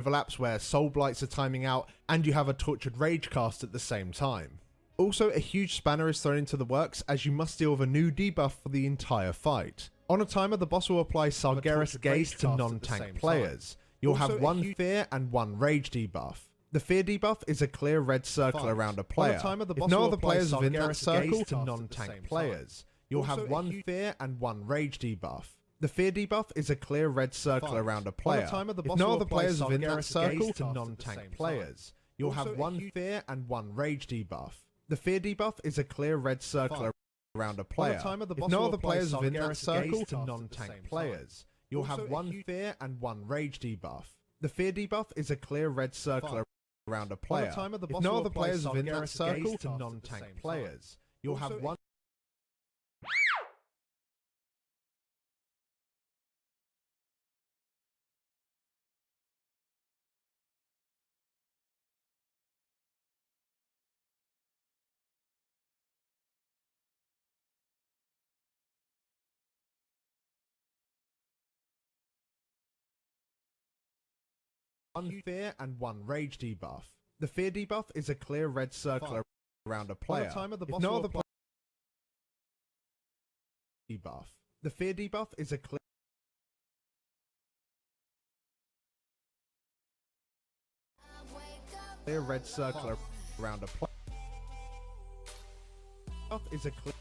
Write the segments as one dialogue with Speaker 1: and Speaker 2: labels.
Speaker 1: overlaps where soul blights are timing out, and you have a tortured rage cast at the same time. Also, a huge spanner is thrown into the works as you must deal with a new debuff for the entire fight. On a timer, the boss will apply Sargeras Gaze to non-tank players. You'll have one fear and one rage debuff. The fear debuff is a clear red circle around a player. If no other players within that circle to non-tank players, you'll have one fear and one rage debuff. The fear debuff is a clear red circle around a player. If no other players within that circle to non-tank players, you'll have one fear and one rage debuff. The fear debuff is a clear red circle around a player. If no other players within that circle to non-tank players, you'll have one fear and one rage debuff. The fear debuff is a clear red circle around a player. If no other players within that circle to non-tank players, you'll have one. One fear and one rage debuff. The fear debuff is a clear red circle around a player. If no other debuff. The fear debuff is a clear red circle around a player. Is a clear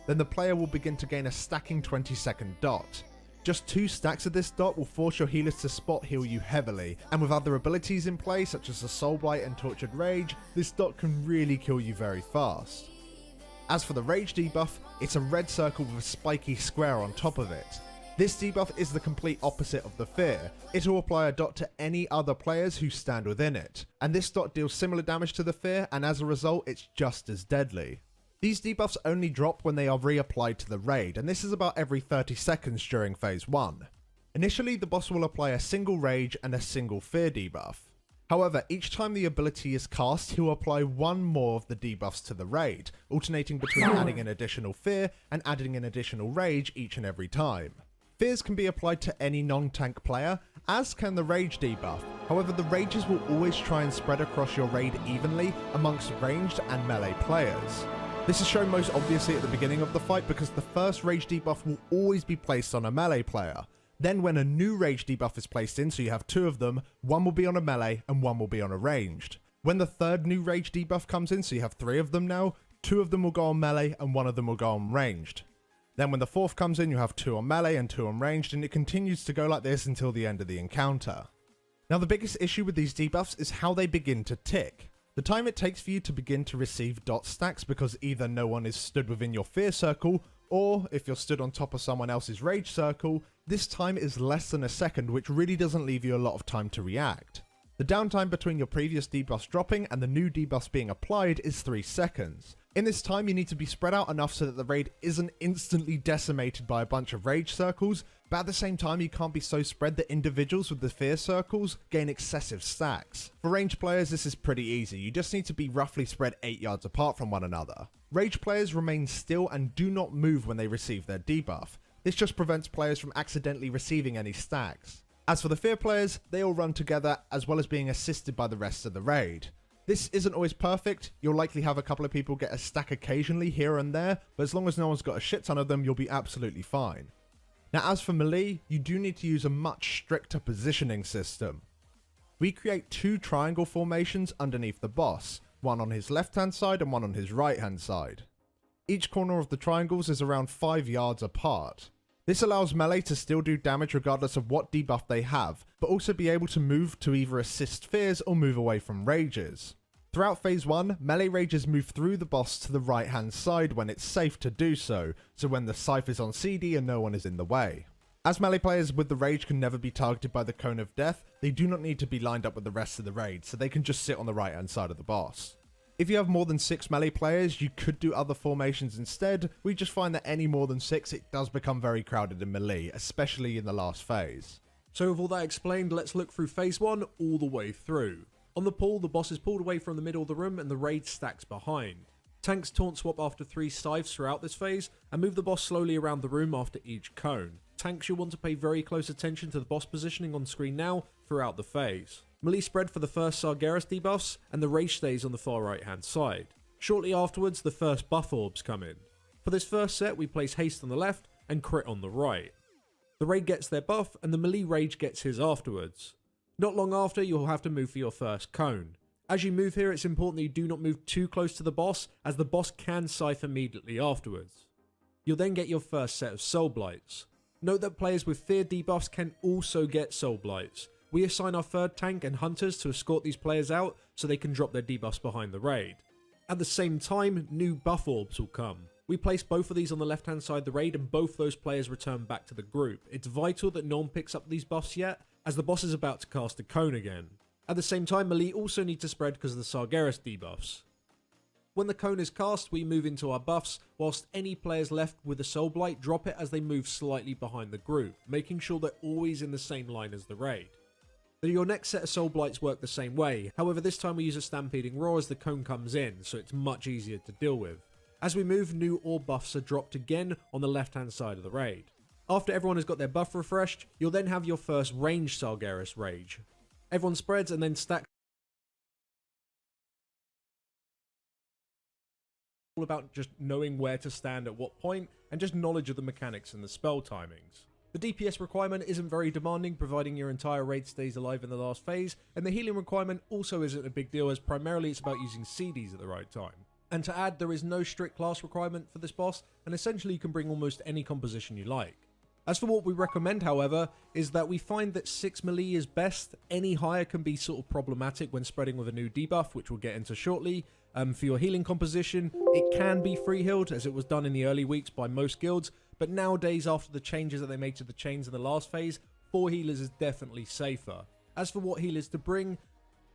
Speaker 1: then the player will begin to gain a stacking 20-second dot. Just 2 stacks of this dot will force your healers to spot heal you heavily, and with other abilities in play such as the Soul Blight and Tortured Rage, this dot can really kill you very fast. As for the Rage debuff, it's a red circle with a spiky square on top of it. This debuff is the complete opposite of the fear. It will apply a dot to any other players who stand within it, and this dot deals similar damage to the fear, and as a result it's just as deadly. These debuffs only drop when they are reapplied to the raid, and this is about every 30 seconds during phase 1. Initially, the boss will apply a single rage and a single fear debuff. However, each time the ability is cast, he will apply one more of the debuffs to the raid, alternating between adding an additional fear and adding an additional rage each and every time. Fears can be applied to any non-tank player, as can the rage debuff. However, the rages will always try and spread across your raid evenly amongst ranged and melee players. This is shown most obviously at the beginning of the fight because the first rage debuff will always be placed on a melee player. Then when a new rage debuff is placed in, so you have 2 of them, one will be on a melee and one will be on a ranged. When the third new rage debuff comes in, so you have 3 of them now, 2 of them will go on melee and 1 of them will go on ranged. Then when the fourth comes in, you have 2 on melee and 2 on ranged, and it continues to go like this until the end of the encounter. Now the biggest issue with these debuffs is how they begin to tick. The time it takes for you to begin to receive dot stacks because either no one is stood within your fear circle, or if you're stood on top of someone else's rage circle, this time is less than a second, which really doesn't leave you a lot of time to react. The downtime between your previous debuffs dropping and the new debuffs being applied is 3 seconds. In this time you need to be spread out enough so that the raid isn't instantly decimated by a bunch of rage circles, but at the same time you can't be so spread that individuals with the fear circles gain excessive stacks. For ranged players this is pretty easy, you just need to be roughly spread 8 yards apart from one another. Rage players remain still and do not move when they receive their debuff. This just prevents players from accidentally receiving any stacks. As for the fear players, they all run together as well as being assisted by the rest of the raid. This isn't always perfect, you'll likely have a couple of people get a stack occasionally here and there, but as long as no one's got a shit ton of them, you'll be absolutely fine. Now as for melee, you do need to use a much stricter positioning system. We create 2 triangle formations underneath the boss, one on his left hand side and one on his right hand side. Each corner of the triangles is around 5 yards apart. This allows melee to still do damage regardless of what debuff they have, but also be able to move to either assist fears or move away from rages. Throughout phase 1, melee rages move through the boss to the right hand side when it's safe to do so when the scythe is on CD and no one is in the way. As melee players with the rage can never be targeted by the cone of death, they do not need to be lined up with the rest of the raid, so they can just sit on the right hand side of the boss. If you have more than 6 melee players, you could do other formations instead. We just find that any more than 6, it does become very crowded in melee, especially in the last phase.
Speaker 2: So with all that explained, let's look through phase 1 all the way through. On the pull, the boss is pulled away from the middle of the room and the raid stacks behind. Tanks taunt swap after 3 scythes throughout this phase, and move the boss slowly around the room after each cone. Tanks, you'll want to pay very close attention to the boss positioning on screen now throughout the phase. Melee spread for the first Sargeras debuffs, and the rage stays on the far right hand side. Shortly afterwards, the first buff orbs come in. For this first set, we place haste on the left and crit on the right. The raid gets their buff, and the melee rage gets his afterwards. Not long after, you'll have to move for your first cone. As you move here, it's important that you do not move too close to the boss, as the boss can scythe immediately afterwards. You'll then get your first set of soul blights. Note that players with fear debuffs can also get soul blights. We assign our third tank and hunters to escort these players out so they can drop their debuffs behind the raid. At the same time, new buff orbs will come. We place both of these on the left hand side of the raid and both those players return back to the group. It's vital that no one picks up these buffs yet, as the boss is about to cast a cone again. At the same time, melee also need to spread because of the Sargeras debuffs. When the cone is cast, we move into our buffs, whilst any players left with a soul blight drop it as they move slightly behind the group, making sure they're always in the same line as the raid. Your next set of soul blights work the same way, however this time we use a stampeding roar as the cone comes in, so it's much easier to deal with. As we move, new orb buffs are dropped again on the left hand side of the raid. After everyone has got their buff refreshed, you'll then have your first ranged Sargeras rage. Everyone spreads and then stacks. All about just knowing where to stand at what point and just knowledge of the mechanics and the spell timings. The DPS requirement isn't very demanding, providing your entire raid stays alive in the last phase, and the healing requirement also isn't a big deal, as primarily it's about using CDs at the right time. And to add, there is no strict class requirement for this boss, and essentially you can bring almost any composition you like. As for what we recommend, however, is that we find that 6 melee is best. Any higher can be sort of problematic when spreading with a new debuff, which we'll get into shortly. For your healing composition, it can be free healed, as it was done in the early weeks by most guilds, but nowadays, after the changes that they made to the chains in the last phase, 4 healers is definitely safer. As for what healers to bring,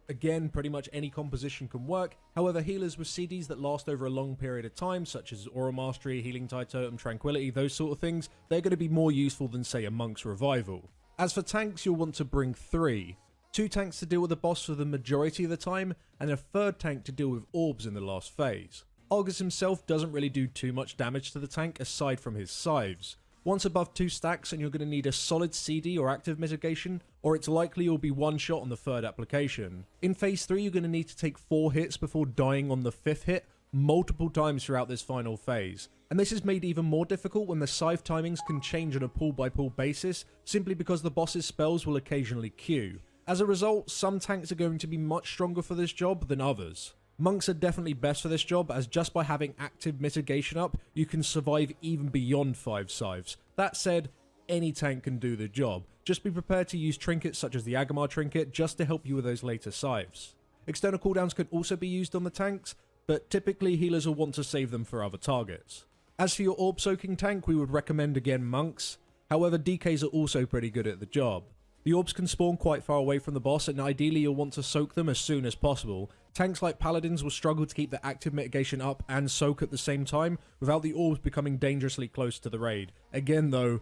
Speaker 2: again, pretty much any composition can work. However, healers with CDs that last over a long period of time, such as Aura Mastery, Healing Tide Totem, Tranquility, those sort of things, they're going to be more useful than, say, a Monk's Revival. As for tanks, you'll want to bring 3. 2 tanks to deal with the boss for the majority of the time, and a third tank to deal with orbs in the last phase. Argus himself doesn't really do too much damage to the tank aside from his scythes. Once above 2 stacks and you're going to need a solid CD or active mitigation, or it's likely you'll be one shot on the third application. In phase 3 you're going to need to take 4 hits before dying on the 5th hit, multiple times throughout this final phase. And this is made even more difficult when the scythe timings can change on a pull by pull basis, simply because the boss's spells will occasionally queue. As a result, some tanks are going to be much stronger for this job than others. Monks are definitely best for this job, as just by having active mitigation up, you can survive even beyond 5 scythes. That said, any tank can do the job. Just be prepared to use trinkets such as the Agamar trinket just to help you with those later scythes. External cooldowns can also be used on the tanks, but typically healers will want to save them for other targets. As for your orb soaking tank, we would recommend again monks. However, DKs are also pretty good at the job. The orbs can spawn quite far away from the boss, and ideally you'll want to soak them as soon as possible. Tanks like paladins will struggle to keep the active mitigation up and soak at the same time without the orbs becoming dangerously close to the raid. Again though,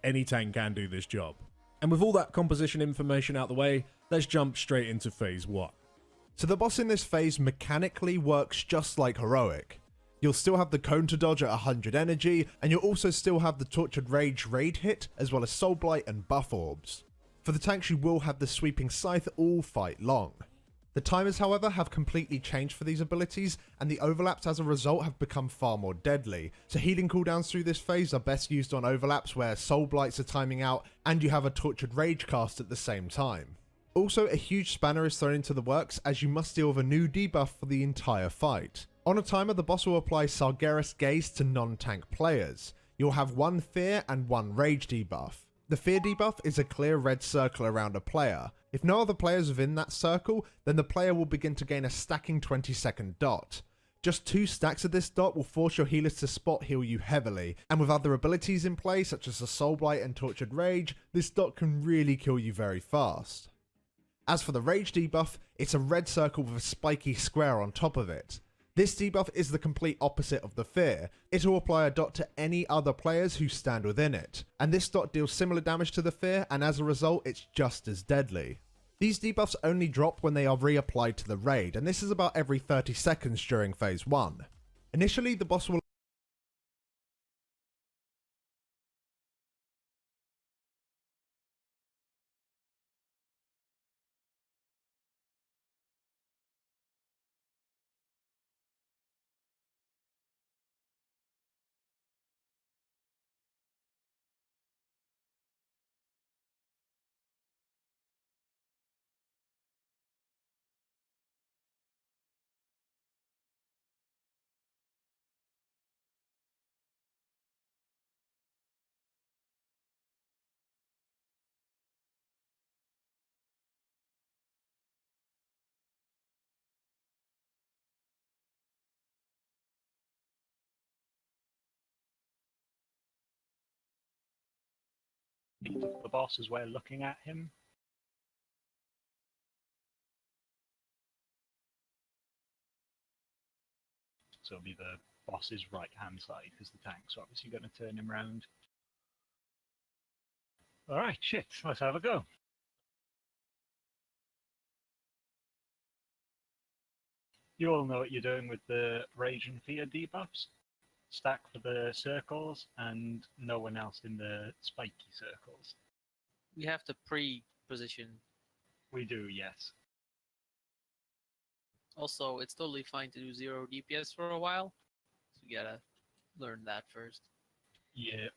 Speaker 2: any tank can do this job. And with all that composition information out the way, let's jump straight into phase 1.
Speaker 1: So the boss in this phase mechanically works just like Heroic. You'll still have the cone to dodge at 100 energy, and you'll also still have the Tortured Rage raid hit, as well as Soul Blight and buff orbs. For the tanks you will have the Sweeping Scythe all fight long. The timers, however, have completely changed for these abilities, and the overlaps as a result have become far more deadly. So healing cooldowns through this phase are best used on overlaps where Soul Blights are timing out and you have a Tortured Rage cast at the same time. Also, a huge spanner is thrown into the works as you must deal with a new debuff for the entire fight. On a timer, the boss will apply Sargeras Gaze to non-tank players. You'll have 1 Fear and 1 Rage debuff. The Fear debuff is a clear red circle around a player. If no other players within that circle, then the player will begin to gain a stacking 20-second dot. Just 2 stacks of this dot will force your healers to spot heal you heavily, and with other abilities in play such as the Soul Blight and Tortured Rage, this dot can really kill you very fast. As for the rage debuff, it's a red circle with a spiky square on top of it. This debuff is the complete opposite of the fear. It will apply a dot to any other players who stand within it, and this dot deals similar damage to the fear, and as a result it's just as deadly. These debuffs only drop when they are reapplied to the raid, and this is about every 30 seconds during phase 1. Initially the boss will
Speaker 3: The boss as well looking at him. So it'll be the boss's right hand side because the tank's obviously going to turn him round. Alright, shit, let's have a go. You all know what you're doing with the Rage and Fear debuffs. Stack for the circles and no one else in the spiky circles.
Speaker 4: We have to pre-position.
Speaker 3: We do, yes.
Speaker 4: Also, it's totally fine to do 0 DPS for a while. So we gotta learn that first.
Speaker 3: Yeah.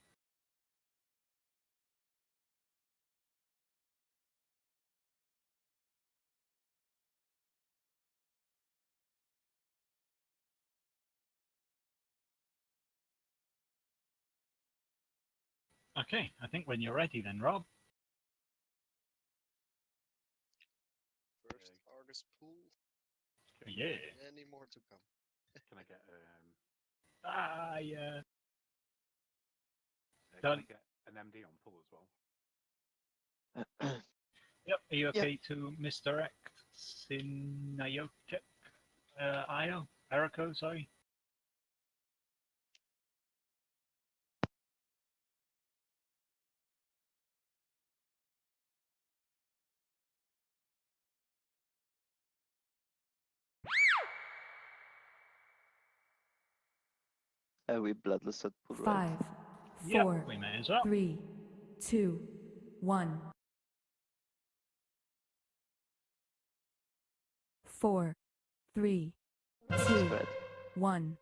Speaker 3: Okay, I think when you're ready then, Rob.
Speaker 5: First hardest pool.
Speaker 3: Yeah.
Speaker 5: Any more to come?
Speaker 6: Can I get
Speaker 3: Yeah.
Speaker 6: can I
Speaker 3: Done.
Speaker 6: get an MD on pull as well?
Speaker 3: Yep, are you okay to misdirect Sinayochek? Eriko, sorry.
Speaker 7: We bloodless at pool, right?
Speaker 8: 5,
Speaker 3: Yep,
Speaker 8: 4,
Speaker 3: we may as well.
Speaker 8: 3, 2, 1. 4, 3, 2,
Speaker 7: Spread.
Speaker 8: 1.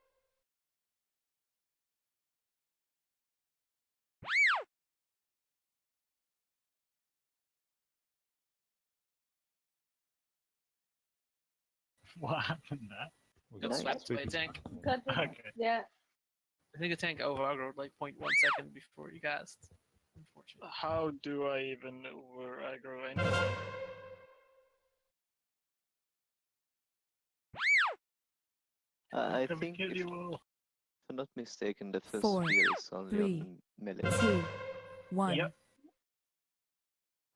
Speaker 3: What happened there?
Speaker 4: Got
Speaker 7: Nice.
Speaker 4: swept by a tank.
Speaker 3: Okay.
Speaker 9: Yeah.
Speaker 4: I think the tank over aggroed like 0.1 second before you cast. Unfortunately.
Speaker 9: How do I even over aggro anyone?
Speaker 7: I
Speaker 3: Can we
Speaker 7: think,
Speaker 3: kill
Speaker 7: if
Speaker 3: you all?
Speaker 7: I'm not mistaken, the first
Speaker 8: 4,
Speaker 7: fear is only
Speaker 8: 3,
Speaker 7: on melee,
Speaker 8: 2, 1.
Speaker 3: Yep.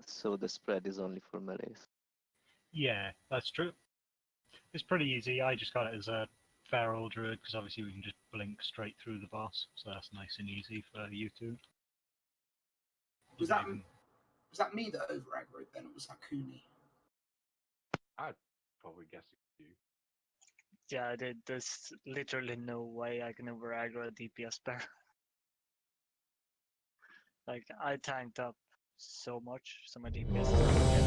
Speaker 7: so the spread is only for melees.
Speaker 3: Yeah, that's true. It's pretty easy. I just got it as a feral druid because obviously we can just blink straight through the boss, so that's nice and easy for you two.
Speaker 10: Was that me that over aggroed then, or was that Cooney?
Speaker 6: I'd probably guess it's you.
Speaker 9: Yeah, there's literally no way I can over aggro a DPS bear. Like, I tanked up so much, so my DPS is gonna get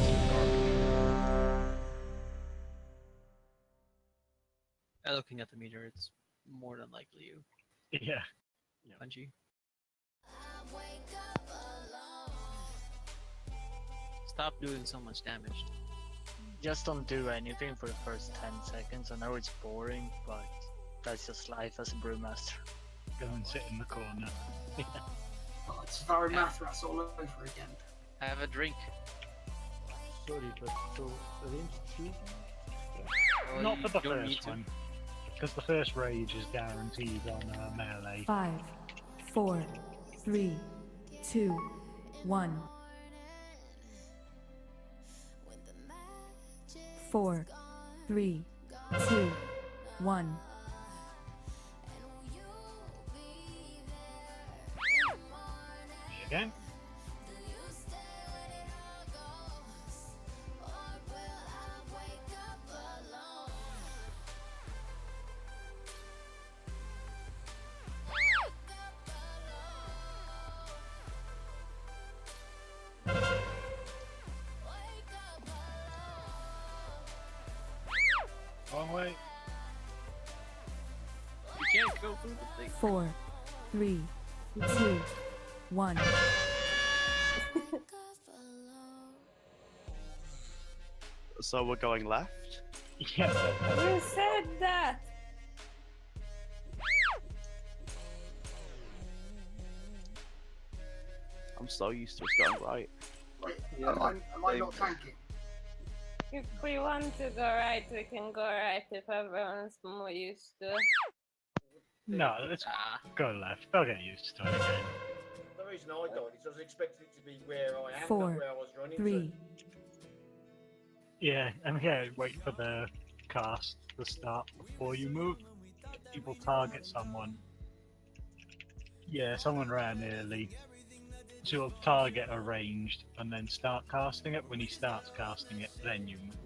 Speaker 9: too
Speaker 4: Looking at the meter, it's more than likely you,
Speaker 3: Yeah.
Speaker 4: Punchy. Stop doing so much damage.
Speaker 9: Just don't do anything for the first 10 seconds. I know it's boring, but that's just life as a brewmaster.
Speaker 3: Go and sit in the corner.
Speaker 10: Oh, it's Varamathras all over again.
Speaker 4: Have a drink.
Speaker 11: Sorry, but so range shooting?
Speaker 4: Oh,
Speaker 3: Not for the
Speaker 4: you don't need
Speaker 3: first
Speaker 4: to.
Speaker 3: one, because the first rage is guaranteed on melee.
Speaker 8: 5, 4, 3, 2, 1. 4, 3, 2, 1.
Speaker 3: Again. Wrong way.
Speaker 4: You can't go through the thing.
Speaker 8: 4, 3, 2, 1.
Speaker 6: So we're going left?
Speaker 3: Yeah.
Speaker 12: You said that.
Speaker 6: I'm so used to us going right.
Speaker 10: Wait,
Speaker 7: Yeah,
Speaker 10: am I not
Speaker 7: same.
Speaker 10: tanking?
Speaker 12: If we want to go right, we can go right if everyone's more used to.
Speaker 3: No, let's go left. They'll get used to it again.
Speaker 11: The reason I died is I was expecting it to be where I am,
Speaker 8: 4,
Speaker 11: not where I was running
Speaker 8: 3,
Speaker 3: Yeah, and yeah, wait for the cast to start before you move. People target someone. Yeah, someone ran early. So you'll target a ranged and then start casting it. When he starts casting it, then you move.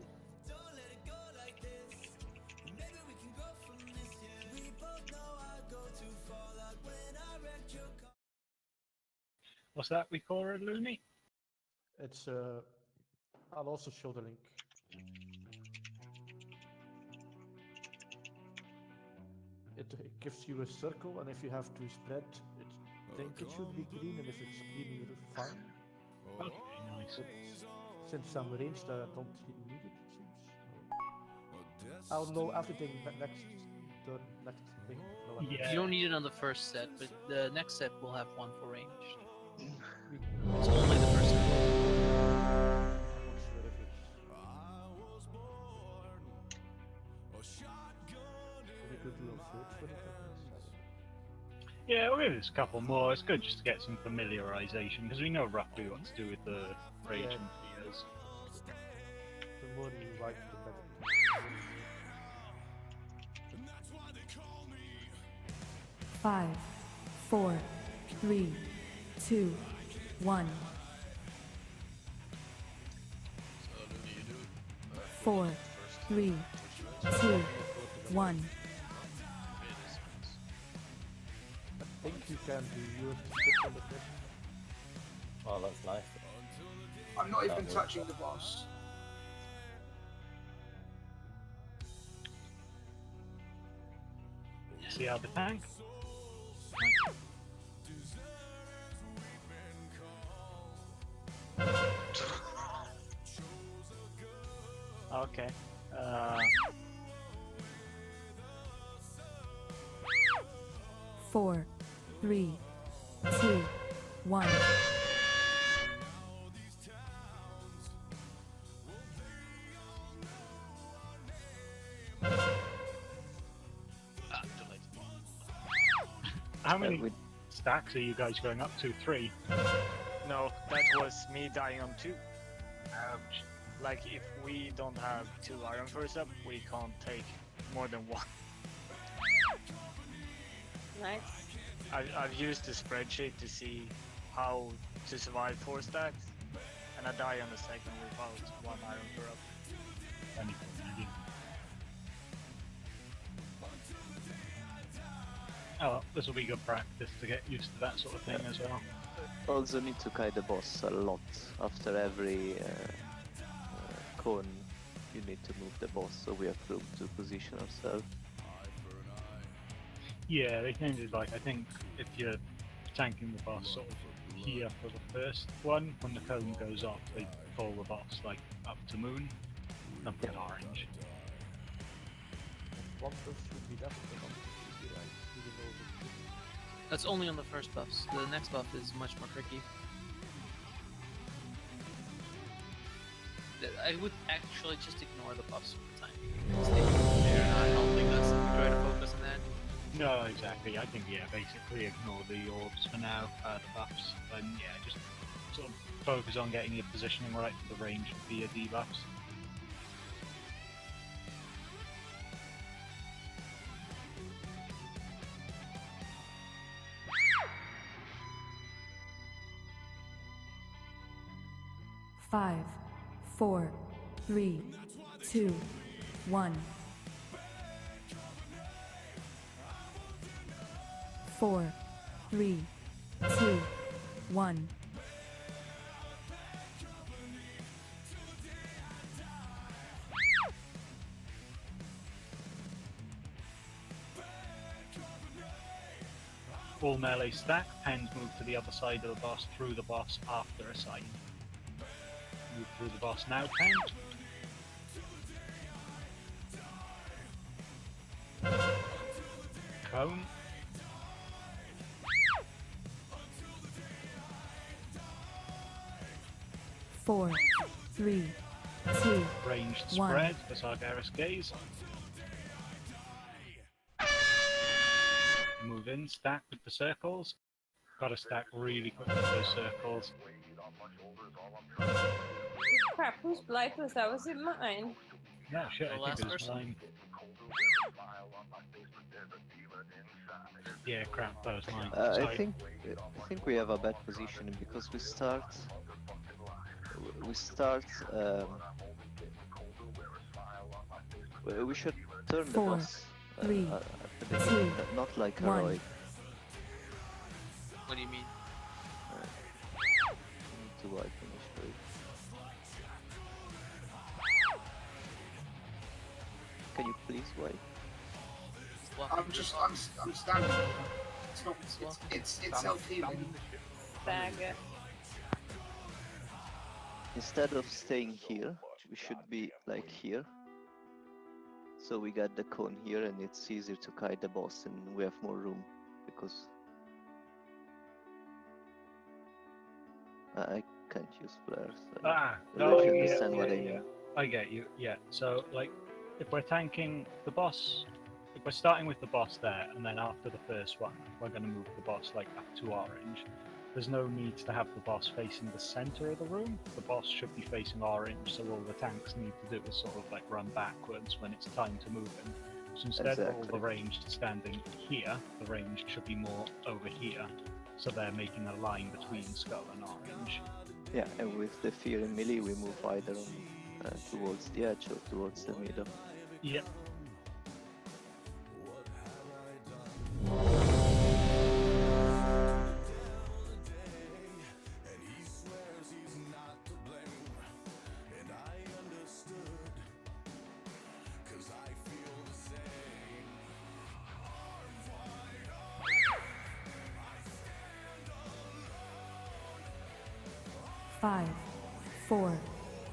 Speaker 3: What's that we call it, Looney?
Speaker 11: It's I'll also show the link. It gives you a circle, and if you have to spread, I think it should be green, and if it's green, you're fine.
Speaker 3: Okay, nice.
Speaker 11: But since I'm ranged, I don't need it, it seems. I'll know everything next turn, next thing. No, I don't.
Speaker 3: Yeah.
Speaker 4: You don't need it on the first set, but the next set will have one for range.
Speaker 11: We-
Speaker 4: It's only the first set.
Speaker 11: I'm not sure if it's. We could do a search for it, I guess. I don't know.
Speaker 3: Yeah, we'll give this a couple more. It's good just to get some familiarization because we know roughly what to do with the rage
Speaker 11: Yeah.
Speaker 3: and fears.
Speaker 11: The more you write, the better.
Speaker 8: 5, 4, 3, 2, 1. 4, 3, 2, 1.
Speaker 11: I think you can do yours to skip on the first.
Speaker 13: Oh, that's nice.
Speaker 10: I'm not even
Speaker 13: That
Speaker 10: touching the boss.
Speaker 3: See how the tank?
Speaker 9: Okay.
Speaker 8: 4, 3, 2, 1.
Speaker 3: How many
Speaker 7: we-
Speaker 3: stacks are you guys going up to? 3?
Speaker 9: No, that was me dying on 2.
Speaker 3: Ouch.
Speaker 9: Like, if we don't have 2 iron first up, we can't take more than 1.
Speaker 12: Nice.
Speaker 9: I've used the spreadsheet to see how to survive 4 stacks, and I die on the second without 1 iron per up.
Speaker 3: Oh well, this will be good practice to get used to that sort of thing as well.
Speaker 7: Also need to kite the boss a lot. After every cone, you need to move the boss so we have room to position ourselves.
Speaker 3: Yeah, they changed it like, I think if you're tanking the boss sort of here for the first one, when the cone goes off, they pull the boss like up to moon, and put orange.
Speaker 11: One first should be definitely on should be right. Even though the
Speaker 4: That's only on the first buffs. The next buff is much more tricky. I would actually just ignore the buffs for the time being. They're not helping us if we try to focus on that.
Speaker 3: No, exactly. I think, yeah, basically ignore the orbs for now, the buffs, and yeah, just sort of focus on getting your positioning right for the range and fear debuffs.
Speaker 8: 5, 4, 3, 2, 1. 4, 3, 2, 1.
Speaker 3: All melee stack, pens move to the other side of the boss through the boss after a sign. Move through the boss now, pen. Cone.
Speaker 8: Four, 3, 2,
Speaker 3: Ranged
Speaker 8: 1.
Speaker 3: spread for Sargeras Gaze. Move in, stack with the circles. Gotta stack really quick with those circles.
Speaker 12: Crap, whose blight was that? Was it mine?
Speaker 3: No, shit,
Speaker 4: The
Speaker 3: I think
Speaker 4: last
Speaker 3: it was
Speaker 4: person?
Speaker 3: mine. Yeah, crap, that was mine.
Speaker 7: I
Speaker 3: Sorry.
Speaker 7: think we have a bad position because we start. We should turn the
Speaker 8: 4,
Speaker 7: boss
Speaker 8: 3,
Speaker 7: at the beginning, not like
Speaker 8: 1.
Speaker 7: heroic.
Speaker 4: What do you mean?
Speaker 7: Need to wipe initially. Can you please wipe?
Speaker 10: I'm standing. It's not. It's self-healing.
Speaker 12: Dagger.
Speaker 7: Instead of staying here, we should be like here. So we got the cone here and it's easier to kite the boss and we have more room because I can't use flares.
Speaker 3: No,
Speaker 7: you
Speaker 3: yeah,
Speaker 7: understand what I
Speaker 3: yeah.
Speaker 7: mean.
Speaker 3: I get you, yeah. So, like, if we're tanking the boss, if we're starting with the boss there, and then after the first one, we're going to move the boss, like, up to orange. There's no need to have the boss facing the center of the room. The boss should be facing orange, so all the tanks need to do is sort of, like, run backwards when it's time to move in. So instead of all the ranged standing here, the ranged should be more over here. So they're making a line between skull and orange.
Speaker 7: Yeah, and with the fear in melee, we move either towards the edge or towards the middle.
Speaker 3: Yep.
Speaker 8: Five, 4,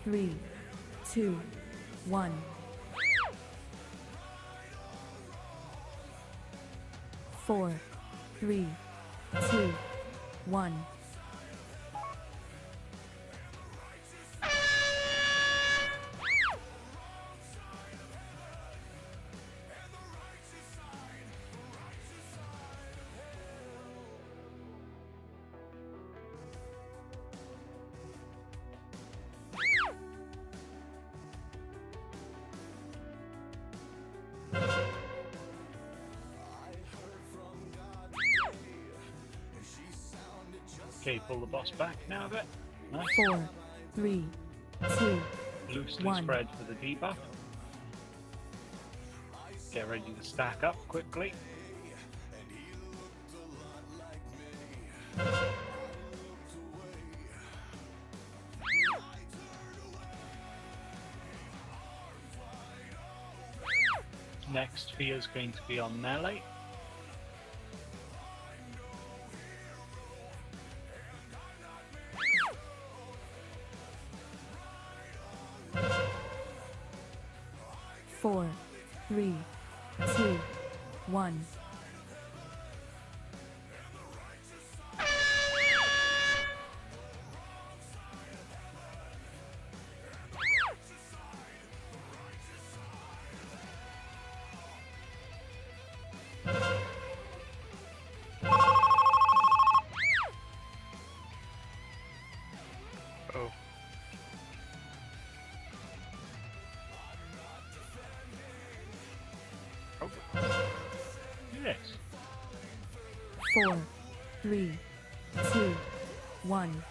Speaker 8: 3, 2, 1. 4, 3, 2, 1.
Speaker 3: Okay, pull the boss back now a bit. Nice.
Speaker 8: 4, 3, 2,
Speaker 3: Loosely
Speaker 8: 1.
Speaker 3: spread for the debuff. Get ready to stack up quickly. Next fear is going to be on melee.
Speaker 8: Four, 3, 2, 1.
Speaker 3: Oh. Yes.
Speaker 8: 4, 3, 2, 1.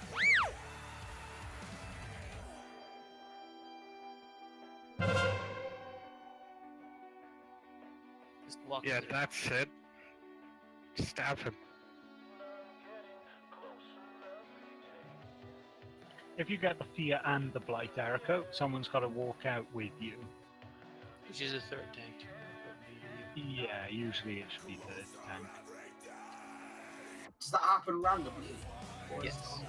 Speaker 4: walks
Speaker 6: Yeah,
Speaker 4: through.
Speaker 6: that's it. Stab him.
Speaker 3: If you get the Fear and the Blight, Erico, someone's got to walk out with you.
Speaker 4: Which is a third tank.
Speaker 3: Yeah, usually it should be third tank.
Speaker 10: Does that happen randomly? Or
Speaker 4: Yes.
Speaker 10: is it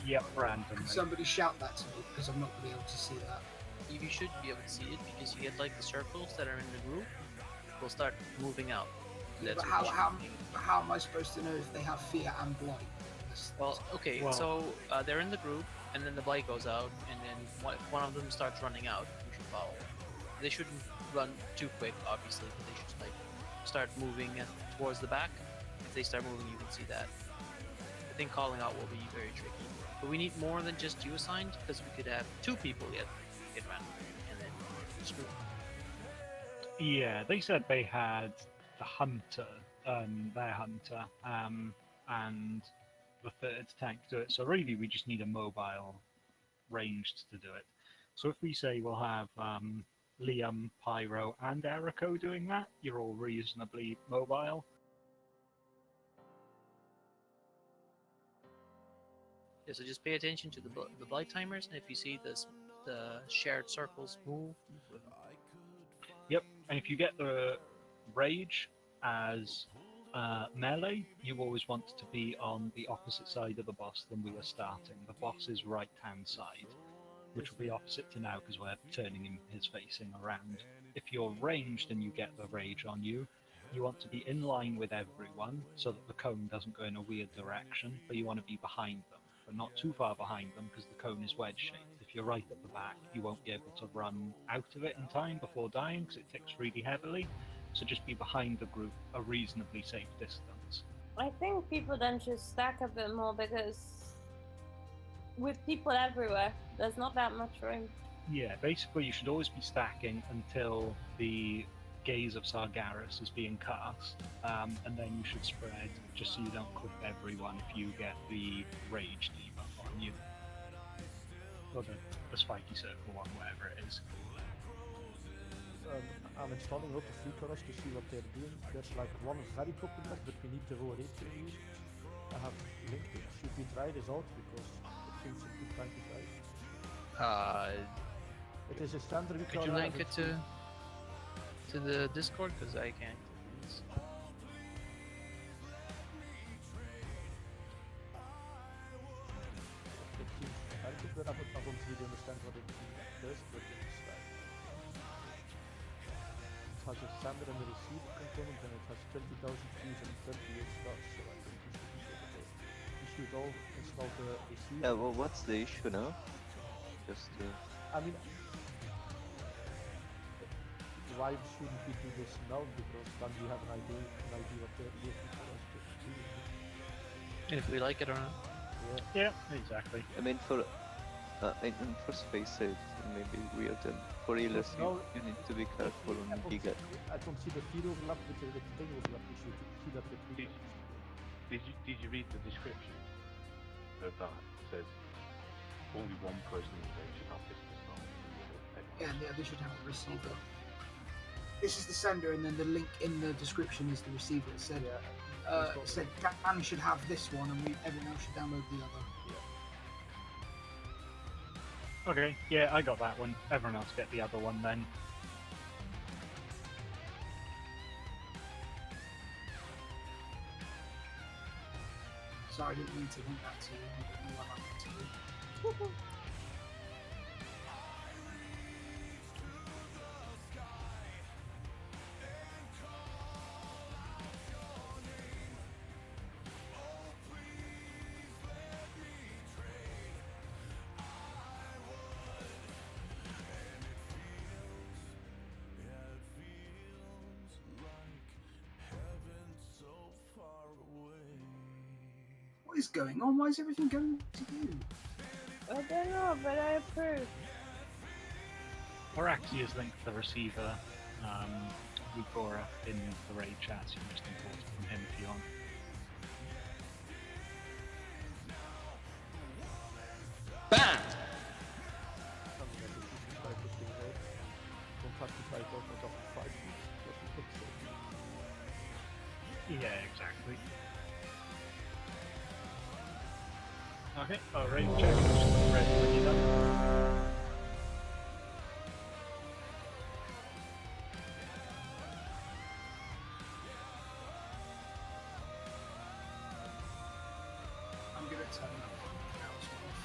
Speaker 3: Yep, randomly.
Speaker 10: Could somebody shout that to me because I'm not going to be able to see that.
Speaker 4: You should be able to see it because you get like the circles that are in the group will start moving out.
Speaker 10: Yeah,
Speaker 4: That's
Speaker 10: but
Speaker 4: what you should be doing.
Speaker 10: how am I supposed to know if they have fear and blight?
Speaker 4: Well, okay,
Speaker 3: Well-
Speaker 4: so they're in the group, and then the blight goes out, and then one of them starts running out. You should follow. They shouldn't run too quick, obviously, but they should like start moving towards the back. If they start moving, you can see that. I think calling out will be very tricky, but we need more than just you assigned because we could have 2 people get random, and then screw.
Speaker 3: Yeah, they said they had the hunter, their hunter, and the third tank to do it. So really, we just need a mobile ranged to do it. So if we say we'll have Liam, Pyro, and Erico doing that, you're all reasonably mobile.
Speaker 4: Yeah, so just pay attention to the blight timers, and if you see the shared circles move with them.
Speaker 3: Yep, and if you get the rage as melee, you always want to be on the opposite side of the boss than we are starting. The boss's right-hand side, which will be opposite to now because we're turning him his facing around. If you're ranged and you get the rage on you, you want to be in line with everyone so that the cone doesn't go in a weird direction, but you want to be behind them, but not too far behind them because the cone is wedge-shaped. If you're right at the back, you won't be able to run out of it in time before dying because it ticks really heavily. So just be behind the group a reasonably safe distance.
Speaker 12: I think people then should stack a bit more because with people everywhere, there's not that much room.
Speaker 3: Yeah, basically you should always be stacking until the Gaze of Sargeras is being cast, and then you should spread just so you don't clip everyone if you get the Rage debuff on you. Or the spiky circle one, whatever it is.
Speaker 11: I'm installing a lot of flickers to see what they're doing. There's like one very popular, but we need the raw rate to use. I have linked it. Should we try this out because it seems a good time to try it? It is a standard.
Speaker 4: Could you link it to the Discord because I can't.
Speaker 11: I don't really understand what it does, but it's like it has a standard and a receiver component, and it has 20,000 views and 38 stars. So I think we should all install the receiver.
Speaker 7: Yeah, well, what's the issue now? Just
Speaker 11: I mean, why shouldn't we do this now? Because then we have an idea what they're looking for us to do.
Speaker 4: If we like it or not.
Speaker 3: Yeah, exactly.
Speaker 7: I mean, for in first phase it may be weird, and for healers you need to be careful on Giga.
Speaker 11: I don't see the feed overlap with the thing overlap. We should see that with
Speaker 6: Did you read the description of that? It says only one person should have this to start.
Speaker 10: Yeah, they should have a receiver. This is the sender, and then the link in the description is the receiver. It said, Dan should have this one, and everyone else should download the other.
Speaker 3: Okay, yeah, I got that one. Everyone else get the other one then.
Speaker 10: Sorry, I didn't mean to link that to you. I didn't know what happened to you. What is going on? Why is everything going to you?
Speaker 12: I don't know, but I approve.
Speaker 3: Araxia's linked the receiver. Lugora in the raid chat, so you just import it from him if you want.
Speaker 4: BAM!
Speaker 3: Okay, alright, check. Ready when you're done.
Speaker 10: I'm gonna turn that mouse off.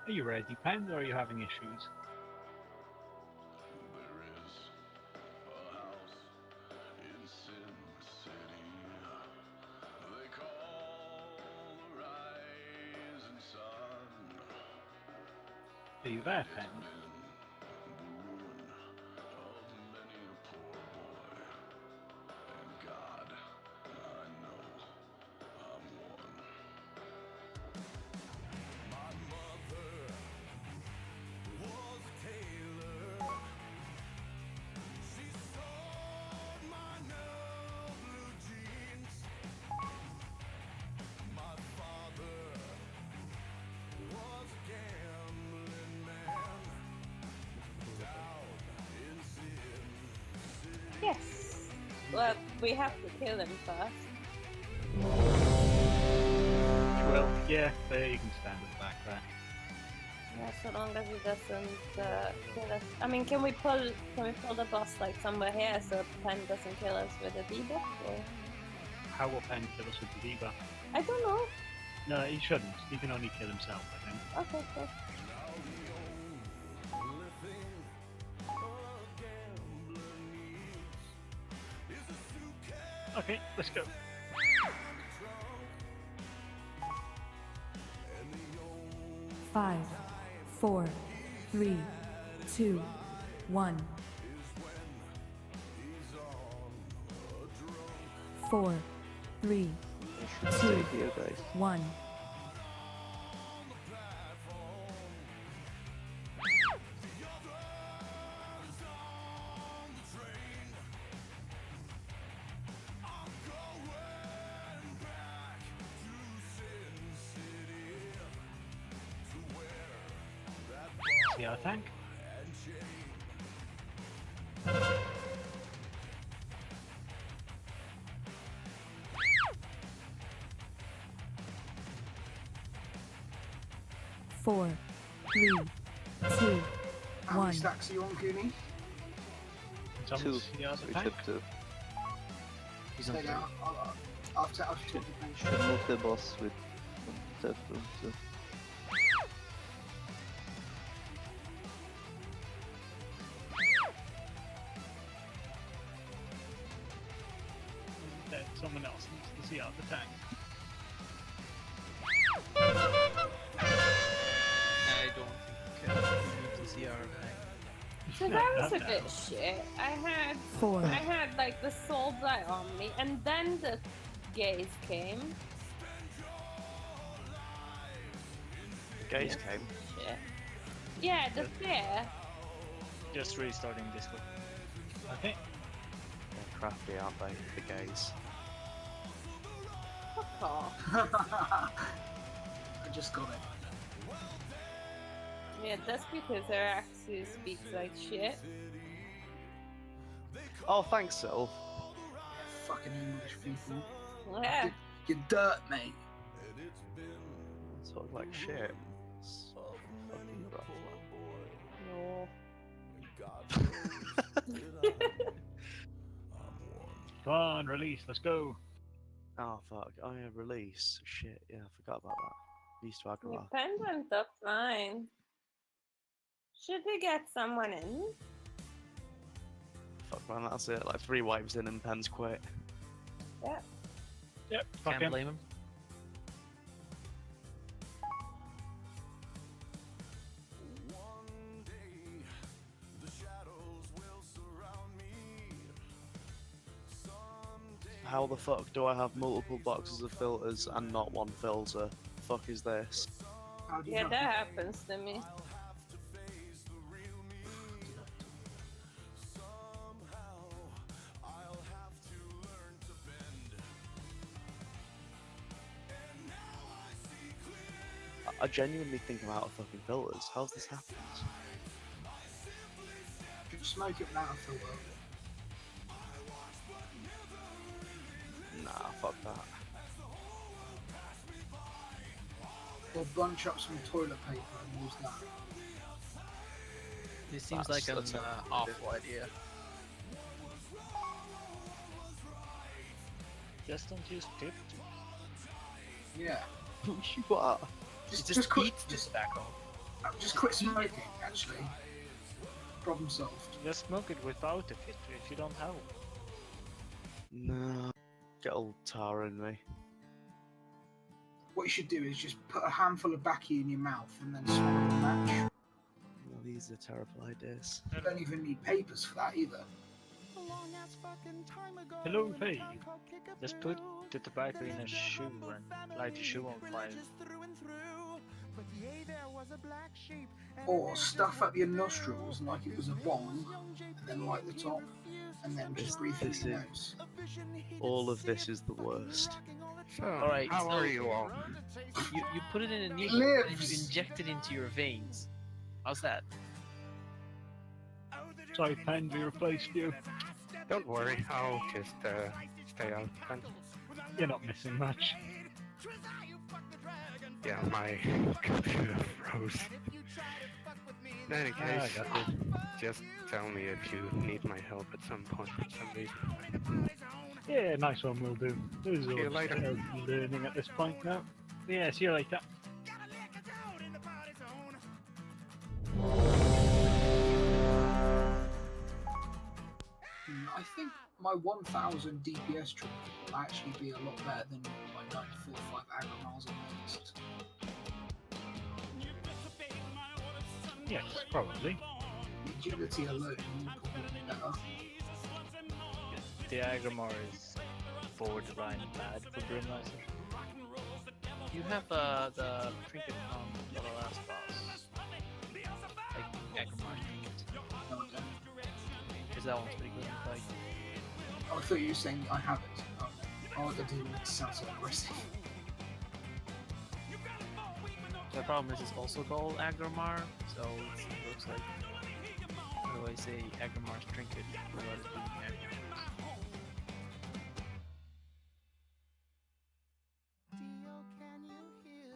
Speaker 3: Are you ready, Pen, or are you having issues? Are you there, Pen?
Speaker 12: Yes. Well, we have to kill him first.
Speaker 3: Well, yeah, there you can stand at the back there.
Speaker 12: Yeah, so long as he doesn't kill us. I mean, can we pull the boss like somewhere here so Pen doesn't kill us with a debuff? Or
Speaker 3: How will Pen kill us with the debuff?
Speaker 12: I don't know.
Speaker 3: No, he shouldn't. He can only kill himself, I think.
Speaker 12: Okay, cool.
Speaker 3: Okay, let's go.
Speaker 8: Five, 4, 3, 2, 1. 4, 3,
Speaker 7: I should
Speaker 8: 2,
Speaker 7: stay here, guys.
Speaker 8: 1.
Speaker 3: See our tank?
Speaker 8: Four, 3, 2,
Speaker 10: How
Speaker 8: 1.
Speaker 10: many stacks are you on, Goonie?
Speaker 3: Someone
Speaker 7: Two.
Speaker 3: see our
Speaker 7: We
Speaker 3: tank?
Speaker 7: should do.
Speaker 10: Stay down. I'll talk to you.
Speaker 7: Should move the boss with the room too.
Speaker 3: Then someone else needs to see out the tank.
Speaker 4: I don't think we need to see our tank.
Speaker 12: So that was a bit shit. I had like the soul blight on me, and then the gaze came.
Speaker 9: The gaze came.
Speaker 12: Shit. Yeah, the fear.
Speaker 9: Just restarting Discord.
Speaker 3: Okay.
Speaker 14: They're crafty, aren't they? The gays.
Speaker 12: Fuck off.
Speaker 10: I just got it.
Speaker 12: Yeah, that's because her actually speaks like shit.
Speaker 14: Oh, thanks, Sylv.
Speaker 10: Fucking English people.
Speaker 12: Yeah.
Speaker 10: You dirt, mate.
Speaker 14: Sort of like shit. Sort of fucking rough,
Speaker 12: No.
Speaker 14: man.
Speaker 3: Come on, release, let's go.
Speaker 14: Oh fuck! Oh yeah, release. Shit, yeah, I forgot about that. Used to
Speaker 12: The
Speaker 14: aggro.
Speaker 12: pen went up fine. Should we get someone in?
Speaker 14: Fuck man, that's it. Like 3 waves in and Pen's quit.
Speaker 12: Yeah.
Speaker 3: Yep, fuck
Speaker 4: Can't
Speaker 3: him.
Speaker 4: blame him.
Speaker 14: How the fuck do I have multiple boxes of filters and not one filter? Fuck is this?
Speaker 10: How do you
Speaker 12: Yeah,
Speaker 10: know?
Speaker 12: that happens to me.
Speaker 14: I genuinely think I'm out of fucking filters. How's this happened?
Speaker 10: Just smoke it without a filter.
Speaker 14: Nah, fuck that.
Speaker 10: Or bunch up some toilet paper and use that.
Speaker 4: This seems
Speaker 14: That's
Speaker 4: like an
Speaker 14: a terrible
Speaker 4: awful idea.
Speaker 9: Just don't use tip.
Speaker 10: Yeah.
Speaker 14: You are.
Speaker 4: Just
Speaker 10: quit.
Speaker 4: eats this tobacco.
Speaker 10: Just quit smoking. Actually, problem solved.
Speaker 9: Just smoke it without the filter if you don't have one.
Speaker 14: No. Get old tar in me.
Speaker 10: What you should do is just put a handful of baccy in your mouth and then swallow the match.
Speaker 14: Well, these are terrible ideas.
Speaker 10: You don't even need papers for that either.
Speaker 3: Hello, P.
Speaker 9: Just put the tobacco in a shoe and light the shoe on fire.
Speaker 10: Or stuff up your nostrils like it was a bong, and then light the top, and then just breathe through your nose.
Speaker 14: All of this is the worst.
Speaker 4: Alright,
Speaker 5: how
Speaker 4: so
Speaker 5: are you all?
Speaker 4: You put it in a needle and then you inject it into your veins. How's that?
Speaker 3: Sorry, Pen, we replaced you.
Speaker 5: Don't worry, I'll just stay out. And
Speaker 3: You're not missing much.
Speaker 5: yeah, my computer froze. In any case, just tell me if you need my help at some point for some reason.
Speaker 3: Yeah, nice one, will do. This is
Speaker 5: See you
Speaker 3: all
Speaker 5: later.
Speaker 3: just learning at this point now. Yeah, see you later.
Speaker 10: I think my 1000 DPS trophy will actually be a lot better than my 945 aggro miles on next.
Speaker 3: Yes, probably.
Speaker 10: Agility alone will probably be better.
Speaker 9: The Agrimar is borderline bad for Grimlizer.
Speaker 4: You have the trinket on the last boss. Like Agrimar trinket. Because that one's pretty good in fight.
Speaker 10: Oh, I thought you were saying I have it. Oh, no. Oh, that didn't sound so aggressive.
Speaker 4: The problem is it's also called Agrimar, so it looks like how do I say Agrimar's trinket without it being Agrimar's.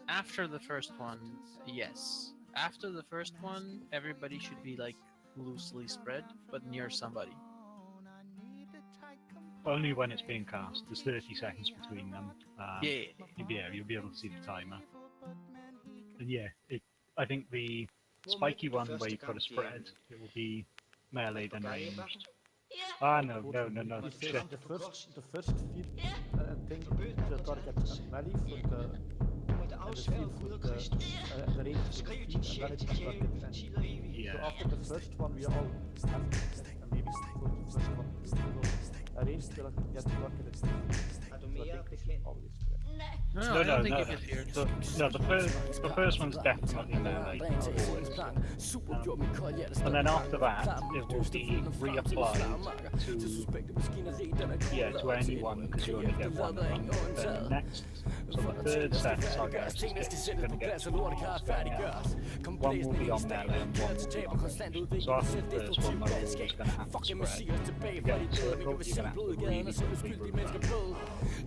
Speaker 4: After the first one, yes. After the first one, everybody should be like loosely spread, but near somebody.
Speaker 3: Only when it's being cast. There's 30 seconds between them.
Speaker 4: Yeah.
Speaker 3: You'll be able to see the timer. And yeah, I think the spiky one where you've got a spread, it will be meleeed and ranged. Ah, no.
Speaker 11: The
Speaker 3: Shit.
Speaker 11: first field thing, the target and melee for the field for the range for the field, and then it can target and
Speaker 3: Yeah.
Speaker 11: so after the first one we all have and maybe for the first one a range will get targeted. So I think we should always
Speaker 4: No, I don't think it appeared.
Speaker 3: The first one's definitely melee. Always. And then after that, it will be reapplied to anyone because you only get one run. Then next, so the third set target is going to get two rolls, then, yeah. One will be on melee and one will be on range. So after the first one, my roll is going to have to spread. To get a circle, you're going to have to really quickly reverse.